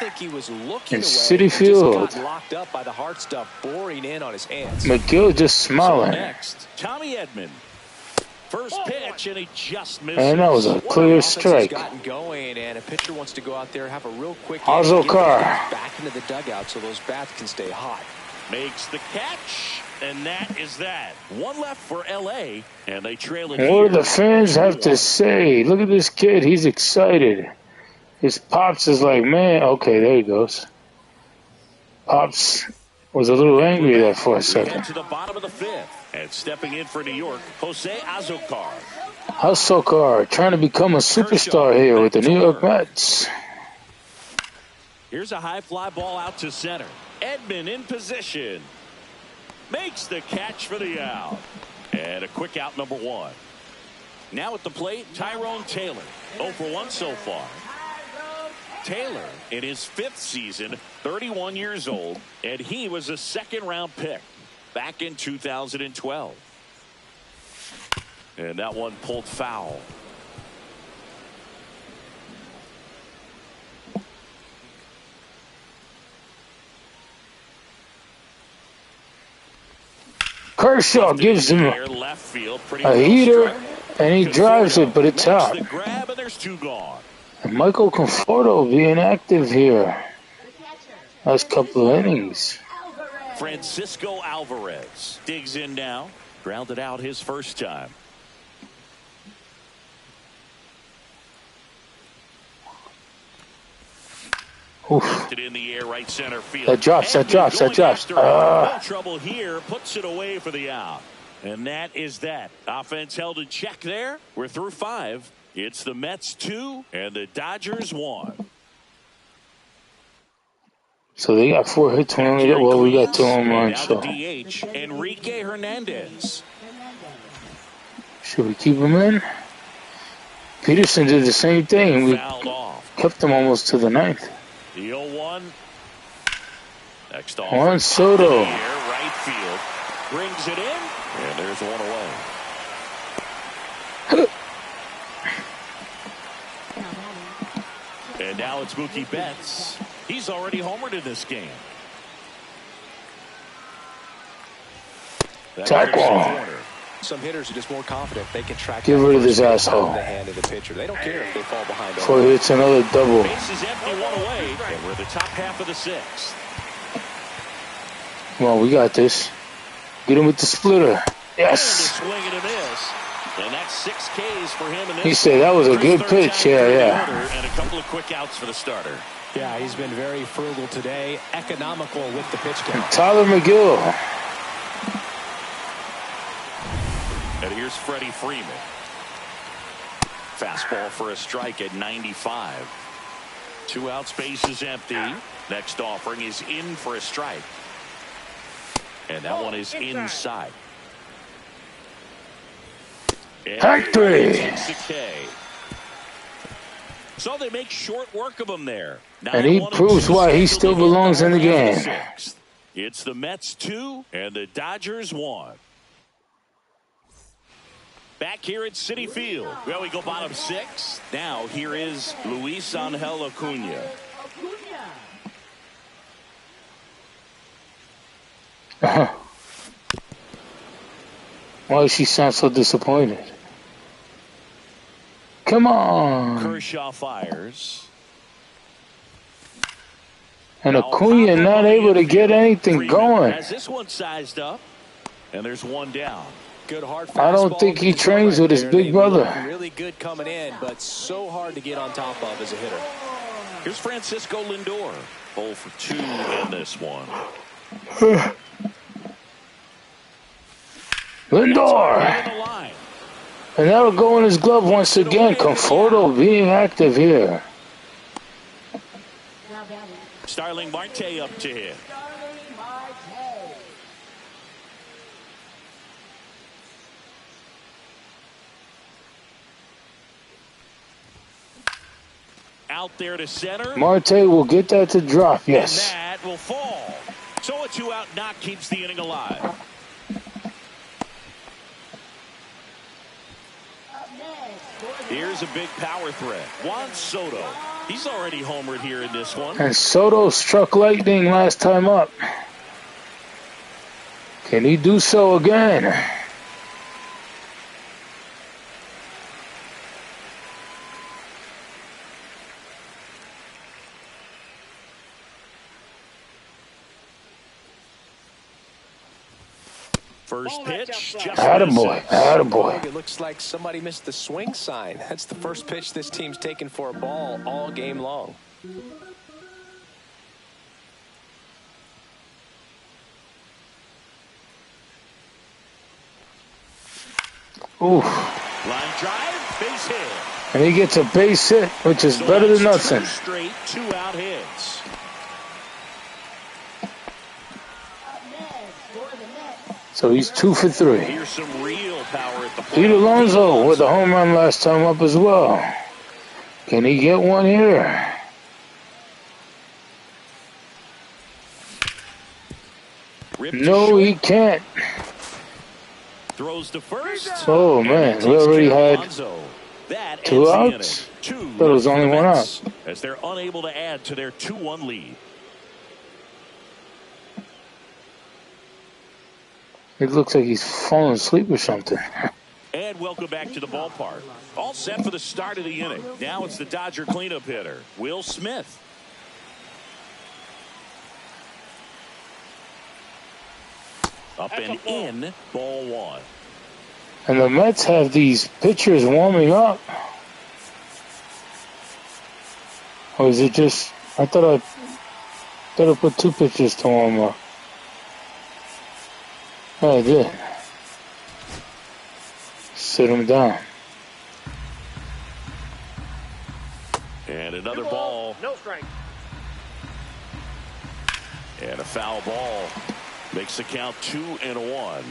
in City Field. Locked up by the hard stuff boring in on his hands. McGill just smiling. So next, Tommy Edman. First pitch, and he just missed. And that was a clear strike. Going, and a pitcher wants to go out there, have a real quick Ozokar back into the dugout so those bats can stay hot. Makes the catch, and that is that. 1 left for L.A., and they trail it. What do the fans have to say? Look at this kid. He's excited. His Pops is like, man, okay, there he goes. Pops was a little angry there for a second. To the bottom of the 5th, and stepping in for New York, Jose Ozokar. Ozokar trying to become a superstar here with the New York Mets. Here's a high fly ball out to center. Edman in position. Makes the catch for the out. And a quick out, number 1. Now at the plate, Tyrone Taylor. 0 for 1 so far. Taylor in his 5th season, 31 years old, and he was a 2nd-round pick back in 2012. And that one pulled foul. Kershaw gives him a heater, and he drives it, but it's out. And Michael Conforto being active here. Last couple of innings. Francisco Alvarez digs in now. Grounded out his first time. Oof. In the air, right center field. That drops. No trouble here. Puts it away for the out. And that is that. Offense held in check there. We're through 5. It's the Mets 2 and the Dodgers 1. So they got 4 hits. We got 2 home runs. So DH Enrique Hernandez. Should we keep him in? Peterson did the same thing. We kept him almost to the 9th. The 0-1. Next off. Juan Soto. Right field. Brings it in. And there's one away. And now it's Mookie Betts. He's already homered in this game. Tackle. Some hitters are just more confident. They can track. Get rid of this asshole. The hand of the pitcher. They don't care if they fall behind. Before he hits another double. Bases empty, one away, and we're the top half of the 6th. Come on, we got this. Get him with the splitter. Yes. Swing and a miss. And that's 6 Ks for him. He said that was a good pitch. Yeah. And a couple of quick outs for the starter. Yeah, he's been very frugal today. Economical with the pitch count. Tyler McGill. And here's Freddie Freeman. Fastball for a strike at 95. 2 outs, bases empty. Next offering is in for a strike. And that one is inside. Factory. So they make short work of him there. And he proves why he still belongs in the game. It's the Mets 2 and the Dodgers 1. Back here at Citi Field. Well, we go bottom 6. Now here is Luis Angel Acuna. Why does she sound so disappointed? Come on. Kershaw fires. And Acuna not able to get anything going. Has this one sized up, and there's one down. Good hard I don't think he trains with his big brother. Really good coming in, but so hard to get on top of as a hitter. Here's Francisco Lindor. 0 for 2 in this one. Lindor. And that'll go in his glove once again. Conforto being active here. Starling Marte up to hit. Out there to center. Marte will get that to drop. Yes. And that will fall. So a 2-out knock keeps the inning alive. Here's a big power threat. Juan Soto. He's already homered here in this one. And Soto struck lightning last time up. Can he do so again? First pitch. Attaboy. Attaboy. It looks like somebody missed the swing sign. That's the first pitch this team's taken for a ball all game long. Oof. Line drive, base hit. And he gets a base hit, which is better than nothing. 2 straight 2-out hits. So he's 2 for 3. Here's some real power at the plate. Pete Alonso with a home run last time up as well. Can he get one here? No, he can't. Throws to first. Oh, man. We already had 2 outs. But it was only 1 out. As they're unable to add to their 2-1 lead. It looks like he's falling asleep or something. And welcome back to the ballpark. All set for the start of the inning. Now it's the Dodger cleanup hitter, Will Smith. Up and in, ball one. And the Mets have these pitchers warming up. Or is it just... I thought I put two pitchers to warm up. Oh, I did. Sit them down. And another ball. No strike. And a foul ball. Makes the count 2-1.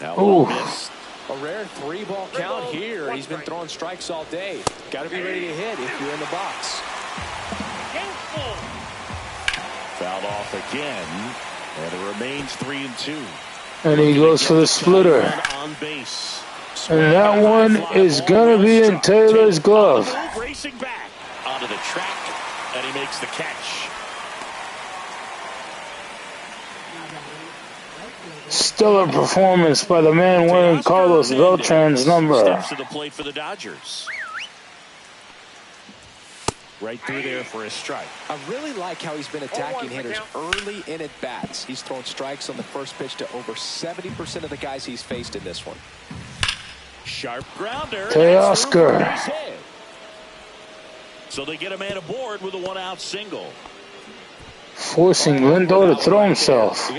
Now missed. A rare 3-ball count here. He's been throwing strikes all day. Got to be ready to hit if you're in the box. Fouled off again. And it remains 3-2. And he goes for the splitter. On base. And that one is going to be in Taylor's glove. Racing back onto the track. And he makes the catch. Stellar performance by the man wearing Carlos Beltran's number. Steps to the plate for the Dodgers. Right through there for a strike. I really like how he's been attacking hitters early in at bats. He's thrown strikes on the first pitch to over 70% of the guys he's faced in this one. Sharp grounder. Teoscar. So they get a man aboard with a 1-out single. Forcing Lindor to throw himself.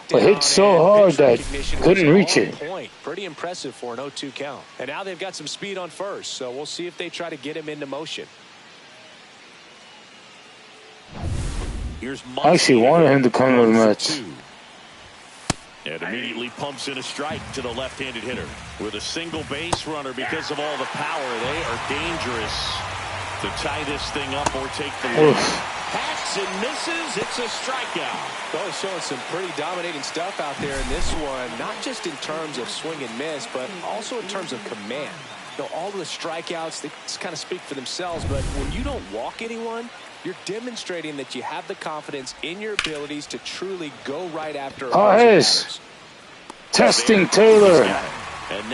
But hit so hard that couldn't reach it. Pretty impressive for an 0-2 count. And now they've got some speed on first, so we'll see if they try to get him into motion. I actually wanted him to come to the Mets. And immediately pumps in a strike to the left-handed hitter. With a single base runner, because of all the power, they are dangerous to tie this thing up or take the lead. Hacks and misses. It's a strikeout. Well, he's showing some pretty dominating stuff out there in this one, not just in terms of swing and miss, but also in terms of command. You know, all the strikeouts, they kind of speak for themselves, but when you don't walk anyone, you're demonstrating that you have the confidence in your abilities to truly go right after. Pages testing Taylor,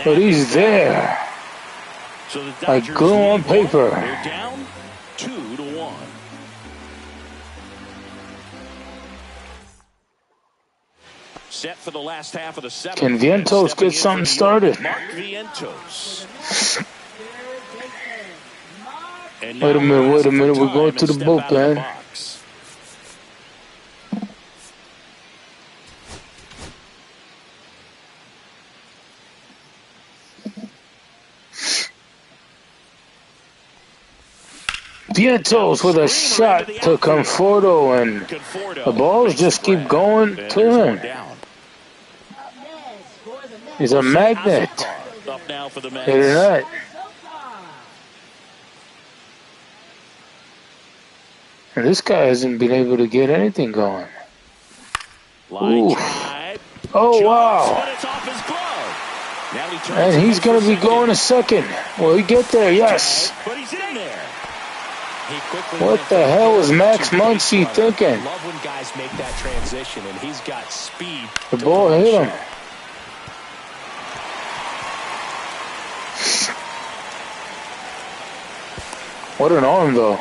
but he's there. So the like glue on paper. They're down 2-1. Set for the last half of the seventh. Can Vientos get something started? Mark Vientos. Wait a minute, we're going to the bullpen. Vientos with a shot to Conforto, and the balls just keep going to him. He's a magnet. Hit it right. And this guy hasn't been able to get anything going. Ooh. Oh, wow. And he's going to be going a second. Will he get there? Yes. What the hell was Max Muncy thinking? Love when guys make that transition, and he's got speed. The ball hit him. What an arm, though.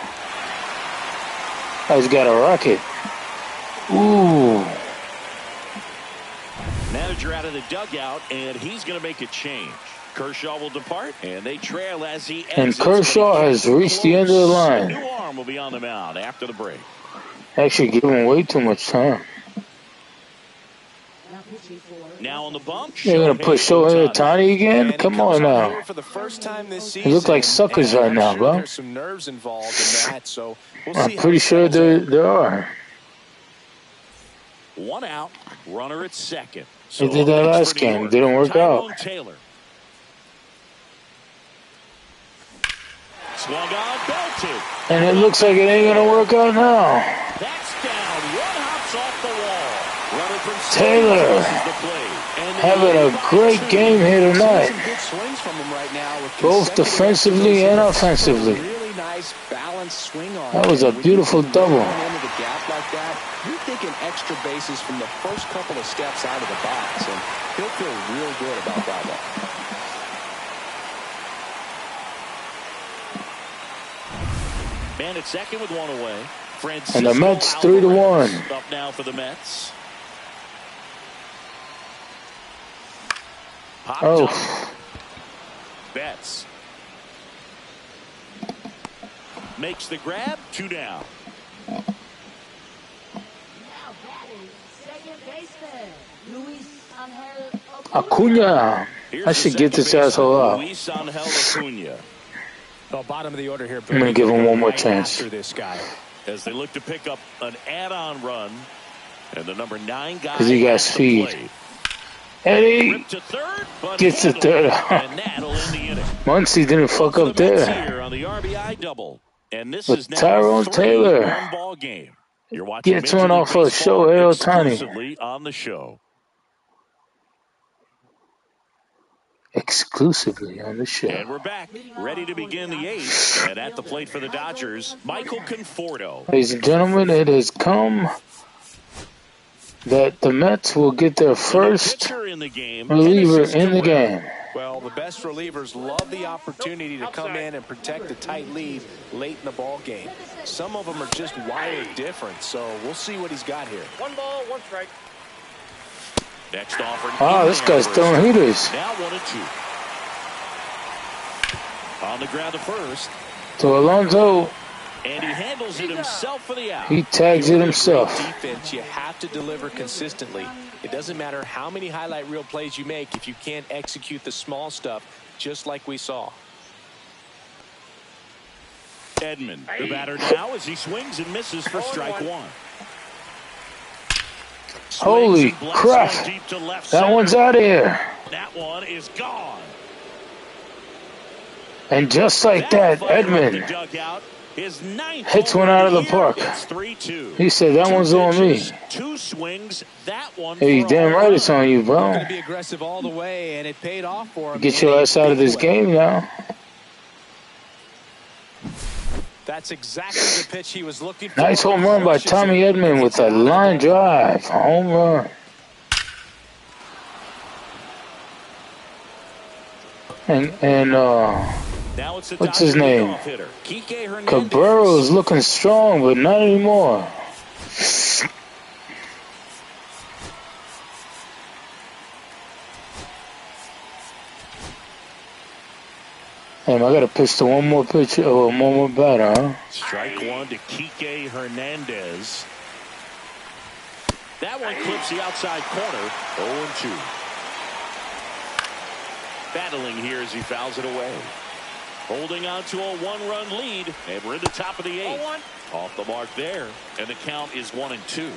He's got a rocket. Ooh. Manager out of the dugout, and he's going to make a change. Kershaw will depart, and they trail as he exits. And Kershaw has reached the end of the line. New arm will be on the mound after the break. Actually giving way too much time. Now on the bump. They're going to put Shohei Ohtani again? Come on now. They look like suckers right now, bro. There's some nerves involved in that, so I'm pretty sure there are. 1 out, runner at second. They did that last game. Didn't work out. Taylor. Swung on, belted. And it looks like it ain't going to work out now. That's down. One hops off the wall. Runner from Taylor having a great game here tonight. Both defensively and offensively. That was a beautiful double. You're thinking extra bases from the first couple of steps out of the box, and he'll feel real good about that one. Man at second with one away. And the Mets 3-1. Up now for the Mets. Oh. Betts makes the grab. 2 down. Now batting, second baseman, Luis Angel Acuna. I should get this asshole out. Luis Angel Acuna. Well, bottom of the order here. I'm going to give him one more chance. This guy. As they look to pick up an add-on run. And the number 9 guy. Because he got speed. Eddie gets to third. Muncie didn't fuck up there. On the RBI double. And this But is now Tyrone Taylor ball game. You're watching gets one off of Shohei Ohtani. On the show. Exclusively on the show. And we're back, ready to begin the 8th. And at the plate for the Dodgers, Michael Conforto. Ladies and gentlemen, it has come that the Mets will get their first reliever in the game. Well, the best relievers love the opportunity to come in and protect a tight lead late in the ball game. Some of them are just wired different, so we'll see what he's got here. 1 ball, 1 strike. Next offering. Oh, this guy's throwing heaters. Now 1-2. On the ground to first. To Alonso. And he handles it himself for the out. He tags it himself. Defense, you have to deliver consistently. It doesn't matter how many highlight reel plays you make if you can't execute the small stuff, just like we saw. Edman, the batter now as he swings and misses for strike 1. Holy crap. That one's out of here. That one is gone. And just like that, Edman hits one out of the park. He said, that one's on me. 2 swings, that one. Hey, damn right it's on you, bro. Going to be aggressive all the way, and it paid off for him. Get your ass out of this game now. That's exactly the pitch he was looking for. Nice home run by Tommy Edman with a line drive. Home run. And what's his name? Cabrera's looking strong, but not anymore. Damn, I got to pitch to one more pitcher or one more batter, huh? Strike 1 to Kike Hernandez. That one clips the outside corner. 0-2. Battling here as he fouls it away. Holding on to a 1-run lead. And we're in the top of the 8th. Off the mark there. And the count is 1-2.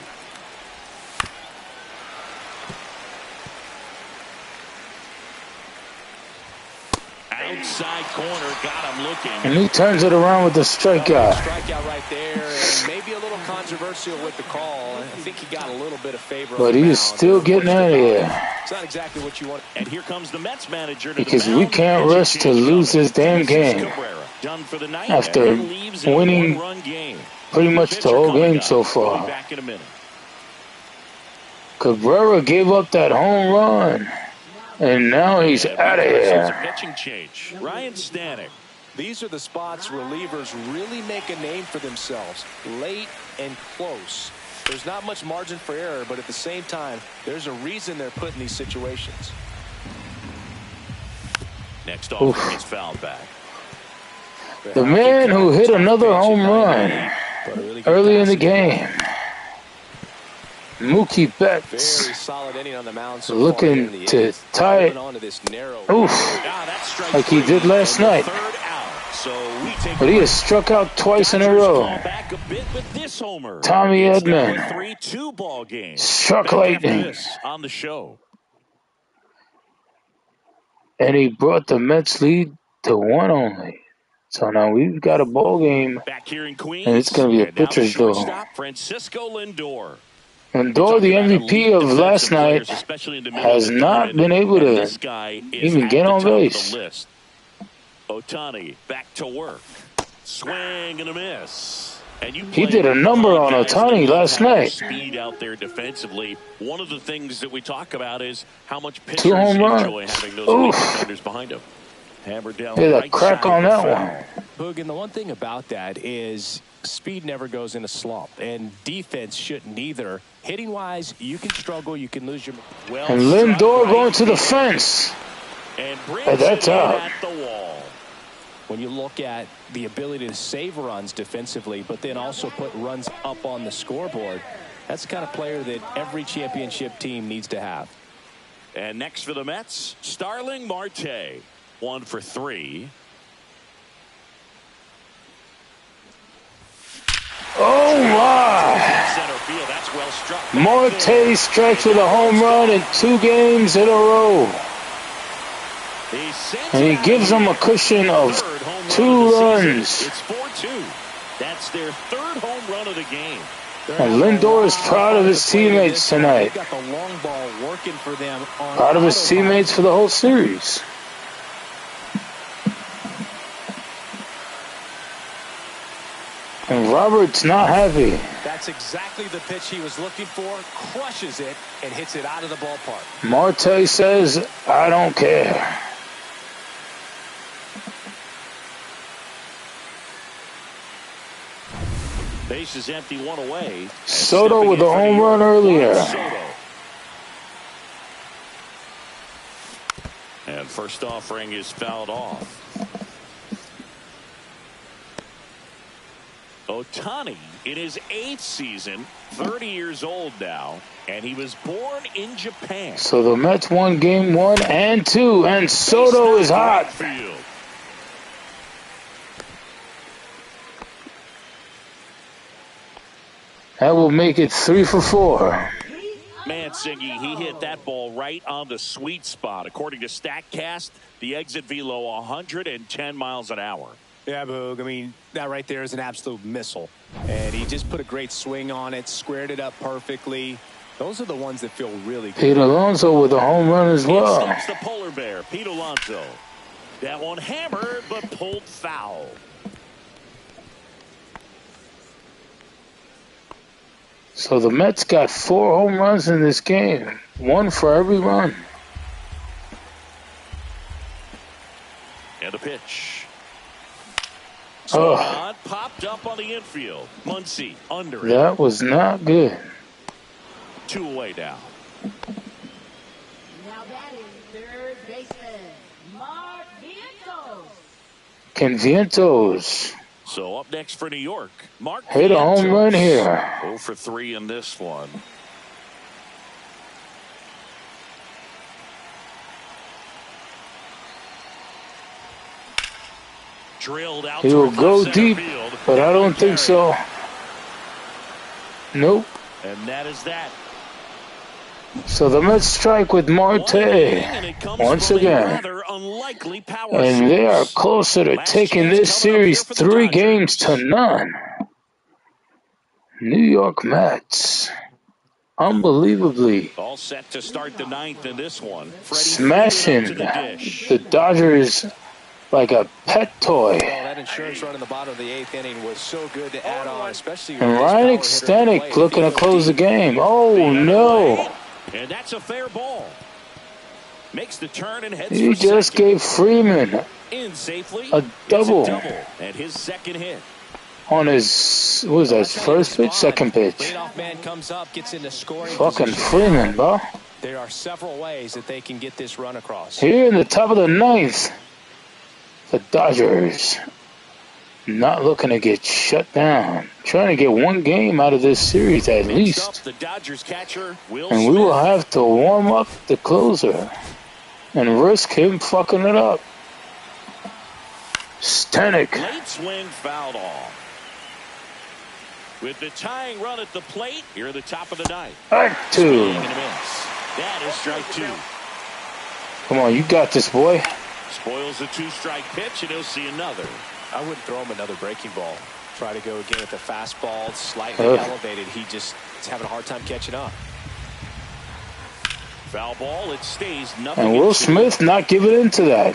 Outside corner, got him looking. And he turns it around with the strikeout. Strikeout right there, and maybe a little controversial with the call. I think he got a little bit of favor. But he is still getting out of here. It's not exactly what you want. And here comes the Mets manager to because we can't rush to lose this damn game after winning pretty much the whole game so far. Cabrera gave up that home run. And now he's out of here. Pitching change. Ryan Stanek. These are the spots relievers really make a name for themselves. Late and close. There's not much margin for error, but at the same time, there's a reason they're put in these situations. Next off gets fouled back. The man who hit another home run early in the game. Mookie Betts looking to tie it, like he did last night. But he has struck out twice in a row. Tommy Edman struck lightning. On the show. And he brought the Mets lead to 1 only. So now we've got a ball game, and it's going to be a pitcher's duel. Francisco Lindor. Lindor, the MVP of last night, has not been able to even get on base. Ohtani back to work. Swing and a miss. And he did a number on Ohtani last night. Speed out there defensively. One of the things that we talk about is how much pitchers 2 home enjoy runs. having those defenders behind them. Hammered down. Yeah, that crack on that one. Boog, and the one thing about that is speed never goes in a slump, and defense shouldn't either. Hitting wise, you can struggle, you can lose your. And Lindor going to the fence. And brings That's it in out. at the wall. When you look at the ability to save runs defensively, but then also put runs up on the scoreboard, that's the kind of player that every championship team needs to have. And next for the Mets, Starling Marte. 1 for 3. Oh my! Center field. That's well struck. Marte strikes with a home run in 2 games in a row. And he gives them a cushion of 2 runs. It's 4-2. That's their 3rd home run of the game. And Lindor is proud of his teammates tonight. Proud of his teammates for the whole series. And Robert's not happy. That's exactly the pitch he was looking for. Crushes it and hits it out of the ballpark. Marte says, I don't care. Base is empty, 1 away. Soto with a home run earlier. And first offering is fouled off. Ohtani in his 8th season, 30 years old now, and he was born in Japan. So the Mets won game 1 and 2, and Soto is hot. That will make it 3 for 4. Singy, he hit that ball right on the sweet spot. According to StatCast, the exit velo 110 miles an hour. Yeah, Boog. I mean, that right there is an absolute missile. And he just put a great swing on it, squared it up perfectly. Those are the ones that feel really good. Pete Alonso with a home run as well. Here steps the polar bear, Pete Alonso. That one hammered, but pulled foul. So the Mets got 4 home runs in this game. 1 for every run. And a pitch. Oh, Popped up on the infield. Muncy under it. that was not good. 2 away now. Now batting third baseman, Mark Vientos. Vientos So up next for New York, Mark hit a home run here. 0 for 3 in this one. Drilled out. He will go deep, but I don't think so. Nope. And that is that. So the Mets strike with Marte once again. And they are closer to taking this series 3 games to none. New York Mets. Unbelievably. All set to start the 9th in this one. Smashing the Dodgers like a pet toy. That insurance run in the bottom of the 8th inning was so good to add on, especially. And Ryan Stanek looking to close the game. Oh no. And that's a fair ball. Makes the turn and heads He for just second. gave Freeman In safely. a double And his second hit. on his, what was that, his first pitch, second pitch. Leadoff man comes up, gets into scoring Fucking position. Freeman, bro. There are several ways that they can get this run across. Here in the top of the 9th, the Dodgers not looking to get shut down. Trying to get 1 game out of this series at least. The Dodgers catcher, Will And we will have to warm up the closer and risk him fucking it up. Stanek. Late swing fouled off. With the tying run at the plate, here at the top of the 9th. Strike 2. Swing and a miss. That is strike 2. Come on, you got this, boy. Spoils a 2-strike pitch, and he'll see another. I wouldn't throw him another breaking ball. Try to go again at the fastball, slightly elevated. He just is having a hard time catching up. Foul ball, it stays nothing. And Will Smith not giving into that.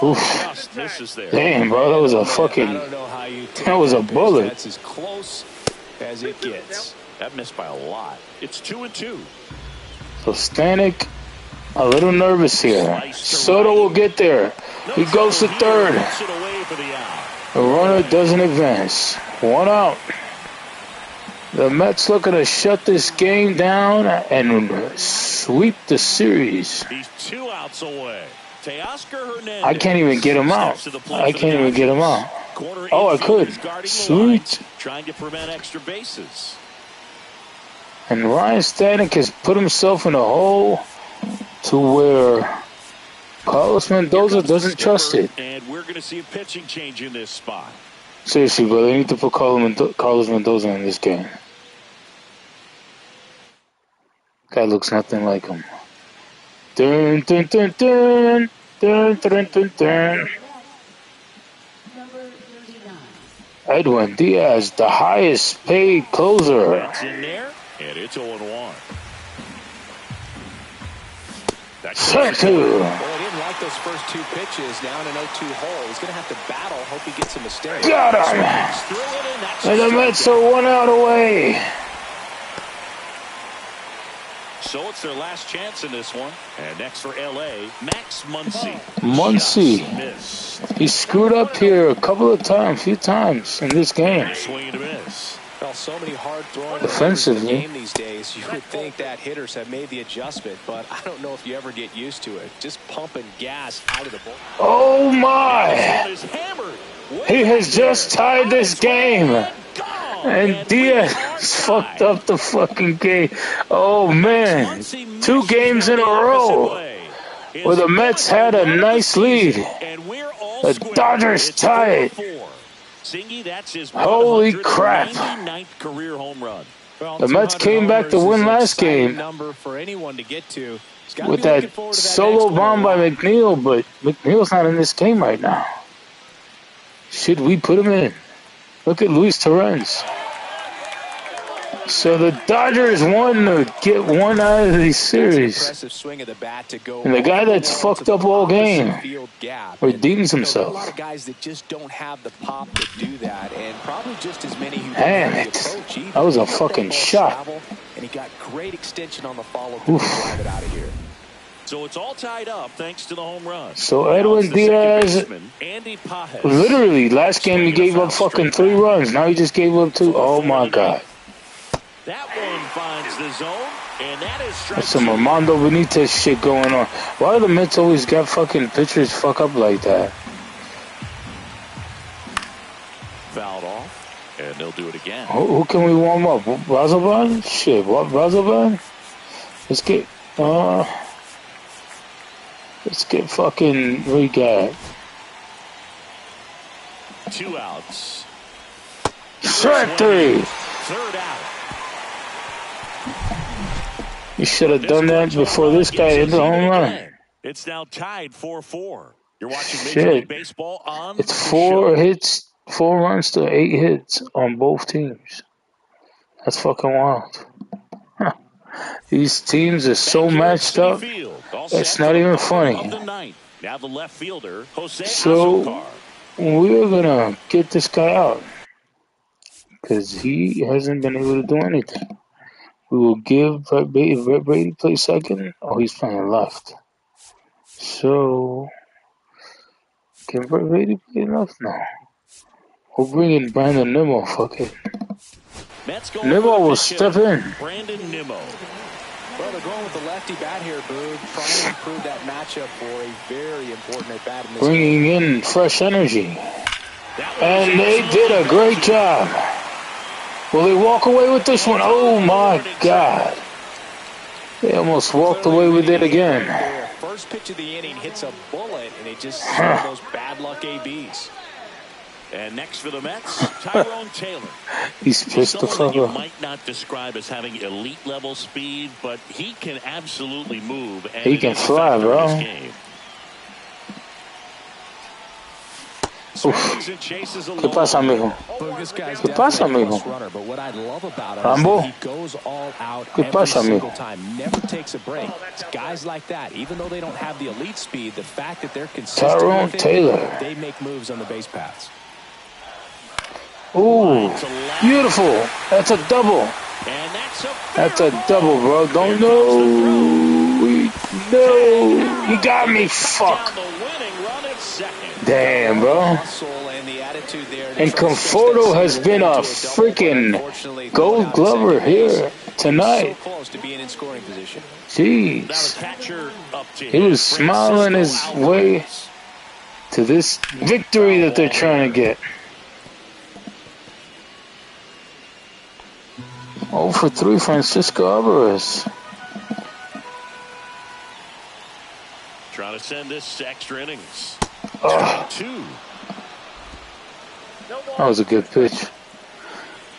Oof. Just misses there. Damn, bro, that was a fucking, that was a bullet. That's as close as it gets. That missed by a lot. It's 2-2. So Stanek a little nervous here. Soto will get there. He goes to third. The runner doesn't advance. 1 out. The Mets looking to shut this game down and sweep the series. He's 2 outs away. Teoscar Hernandez. I can't even get him out. I can't even get him out. Oh, I could. Sweet. Trying to prevent extra bases. And Ryan Stanek has put himself in a hole to where Carlos Mendoza doesn't trust it. And we're going to see a pitching change in this spot. Seriously, bro, they need to put Carlos Mendoza in this game. Guy looks nothing like him. Dun, dun, dun, dun, dun, dun, dun, dun. Edwin Diaz, the highest paid closer. That's in there, and it's 0-1. Set to. Well, he didn't like those first 2 pitches. Now in an 0-2 hole, he's going to have to battle. Hope he gets a mistake. Got him. And the Mets are 1 out away. So it's their last chance in this one. And next for L.A., Max Muncy. He screwed up here a few times in this game. Swing and a miss. Well, so many hard throwing defensively in the game these days. You would think that hitters have made the adjustment, but I don't know if you ever get used to it. Just pumping gas out of the ball. Oh my! He has just tied this game. And Diaz fucked up the fucking game. Oh man, 2 games in a row where the Mets had a nice lead. The Dodgers tie it. Holy crap. The Mets came back to win last game with that solo bomb by McNeil, but McNeil's not in this game right now. Should we put him in? Look at Luis Torrens. So the Dodgers won to get 1 out of these series. And the guy that's fucked up all game redeems himself. A lot of guys that just don't have the pop to do that, and probably just as many who damn it. That was a fucking shot. And he got great extension on the follow through to drive it out of here. So it's all tied up thanks to the home run. So Edwin Diaz, literally, last game he gave up fucking 3 runs. Now he just gave up 2. Oh my God. That one finds the zone, and that is That's some Armando Benitez shit going on. Why do the Mets always got fucking pitchers fuck up like that? Fouled off, and they'll do it again. Who can we warm up? Brazoban? Shit, what, Brazoban? Let's get fucking Regad. 2 outs. Strike 3. 3rd out. You should have done that before this guy hit the home run. It's now tied 4-4. You're watching Major League Baseball on. It's 4 hits, 4 runs to 8 hits on both teams. That's fucking wild. These teams are so matched up. It's not even funny. Now the left fielder, Jose So we're gonna get this guy out because he hasn't been able to do anything. We will give Brady play second. Oh, he's playing left. So can Brady play left now? We'll bring in Brandon Nimmo. Fuck it. Nimmo will step in. Brandon Nimmo. Well, they're going with the lefty bat here, Boog, trying to improve that matchup for a very important at bat in this Bringing game. in fresh energy. And they did a great job. Will they walk away with this one? Oh, my God. They almost walked away with it again. First pitch of the inning hits a bullet, and it just some of those bad luck ABs. And next for the Mets, Tyrone Taylor. He's pissed the fuck You off. might not describe as having elite level speed, but he can absolutely move. And He can fly, bro. ¿Qué pasa, mijo? ¿Qué pasa, mijo? Rambo? ¿Qué pasa, mijo? Never takes a break. It's guys like that, even though they don't have the elite speed, the fact that they're consistent Tyrone Taylor. they make moves on the base paths. Ooh, beautiful. That's a double. That's a double, bro. Don't know. No. You got me. Fuck. Damn, bro. And Conforto has been a freaking gold glover here tonight. Jeez. He was smiling his way to this victory that they're trying to get. 0 for 3, Francisco Alvarez. Trying to send this extra innings. Oh. 2. That was a good pitch.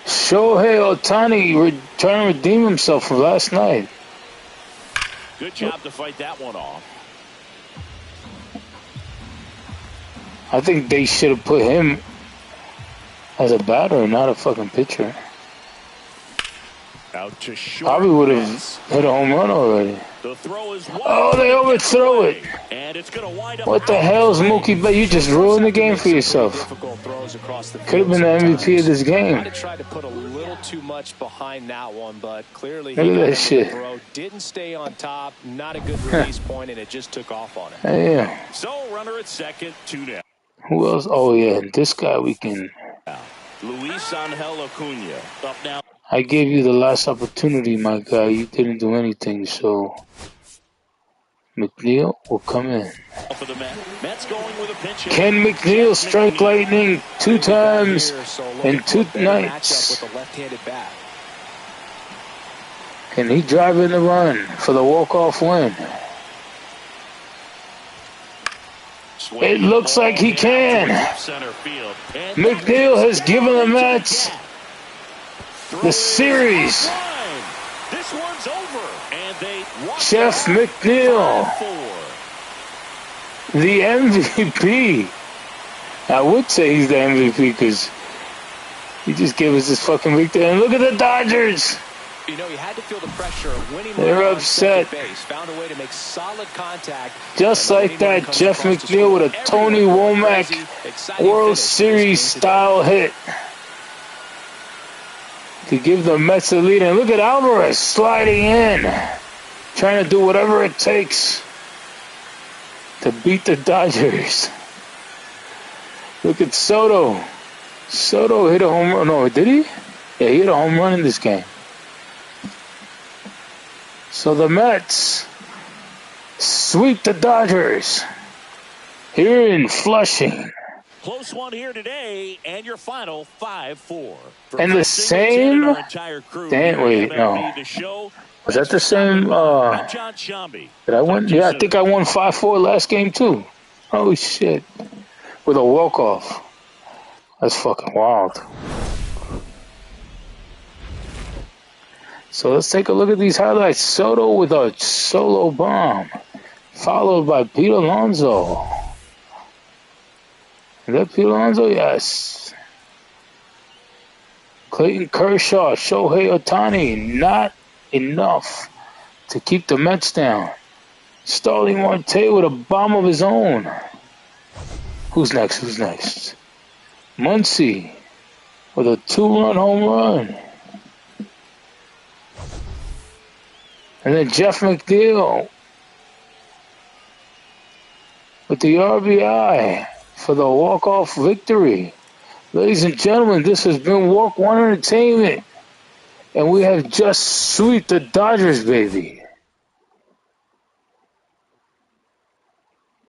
Shohei Ohtani trying to redeem himself from last night. Good job to fight that one off. I think they should have put him as a batter, not a fucking pitcher. Out to short. Probably would have hit a home run already. The throw is oh, they overthrow it. And it's gonna wind up. What the hell's Mookie Betts? You just ruined the game for yourself. Could have been the MVP of this game. I tried to put a little too much behind that one, but clearly look at that shit. Didn't stay on top. Not a good release point, and it just took off on it. Yeah. So runner at second, 2 down. Who else? Oh yeah, this guy we can. Luis Angel Acuna up now. I gave you the last opportunity, my guy. You didn't do anything, so McNeil will come in. Can McNeil strike lightning 2 times in 2 nights? Can he drive in the run for the walk-off win? It looks like he can. McNeil has given the Mets the series. This one's over, and they Jeff McNeil, the MVP. I would say he's the MVP because he just gave us this fucking victory. And look at the Dodgers. You know, you had to feel the pressure of winning. They're upset. Found a way to make solid contact. Just like that, Jeff McNeil with a Tony Womack World Series style hit to give the Mets a lead. And look at Alvarez sliding in, trying to do whatever it takes to beat the Dodgers. Look at Soto. Soto hit a home run. No, did he? Yeah, he hit a home run in this game. So the Mets sweep the Dodgers here in Flushing. Close one here today, and your final 5-4. And the same. Damn, wait, no. Was that the same? Did I win? Yeah, I think I won 5-4 last game too. Holy shit! With a walk-off. That's fucking wild. So let's take a look at these highlights. Soto with a solo bomb, followed by Pete Alonso. Is that Pete Alonso? Yes. Clayton Kershaw, Shohei Ohtani, not enough to keep the Mets down. Starling Marte with a bomb of his own. Who's next? Who's next? Muncy with a 2-run home run. And then Jeff McNeil with the RBI for the walk-off victory. Ladies and gentlemen, this has been Walk One Entertainment. And we have just swept the Dodgers, baby.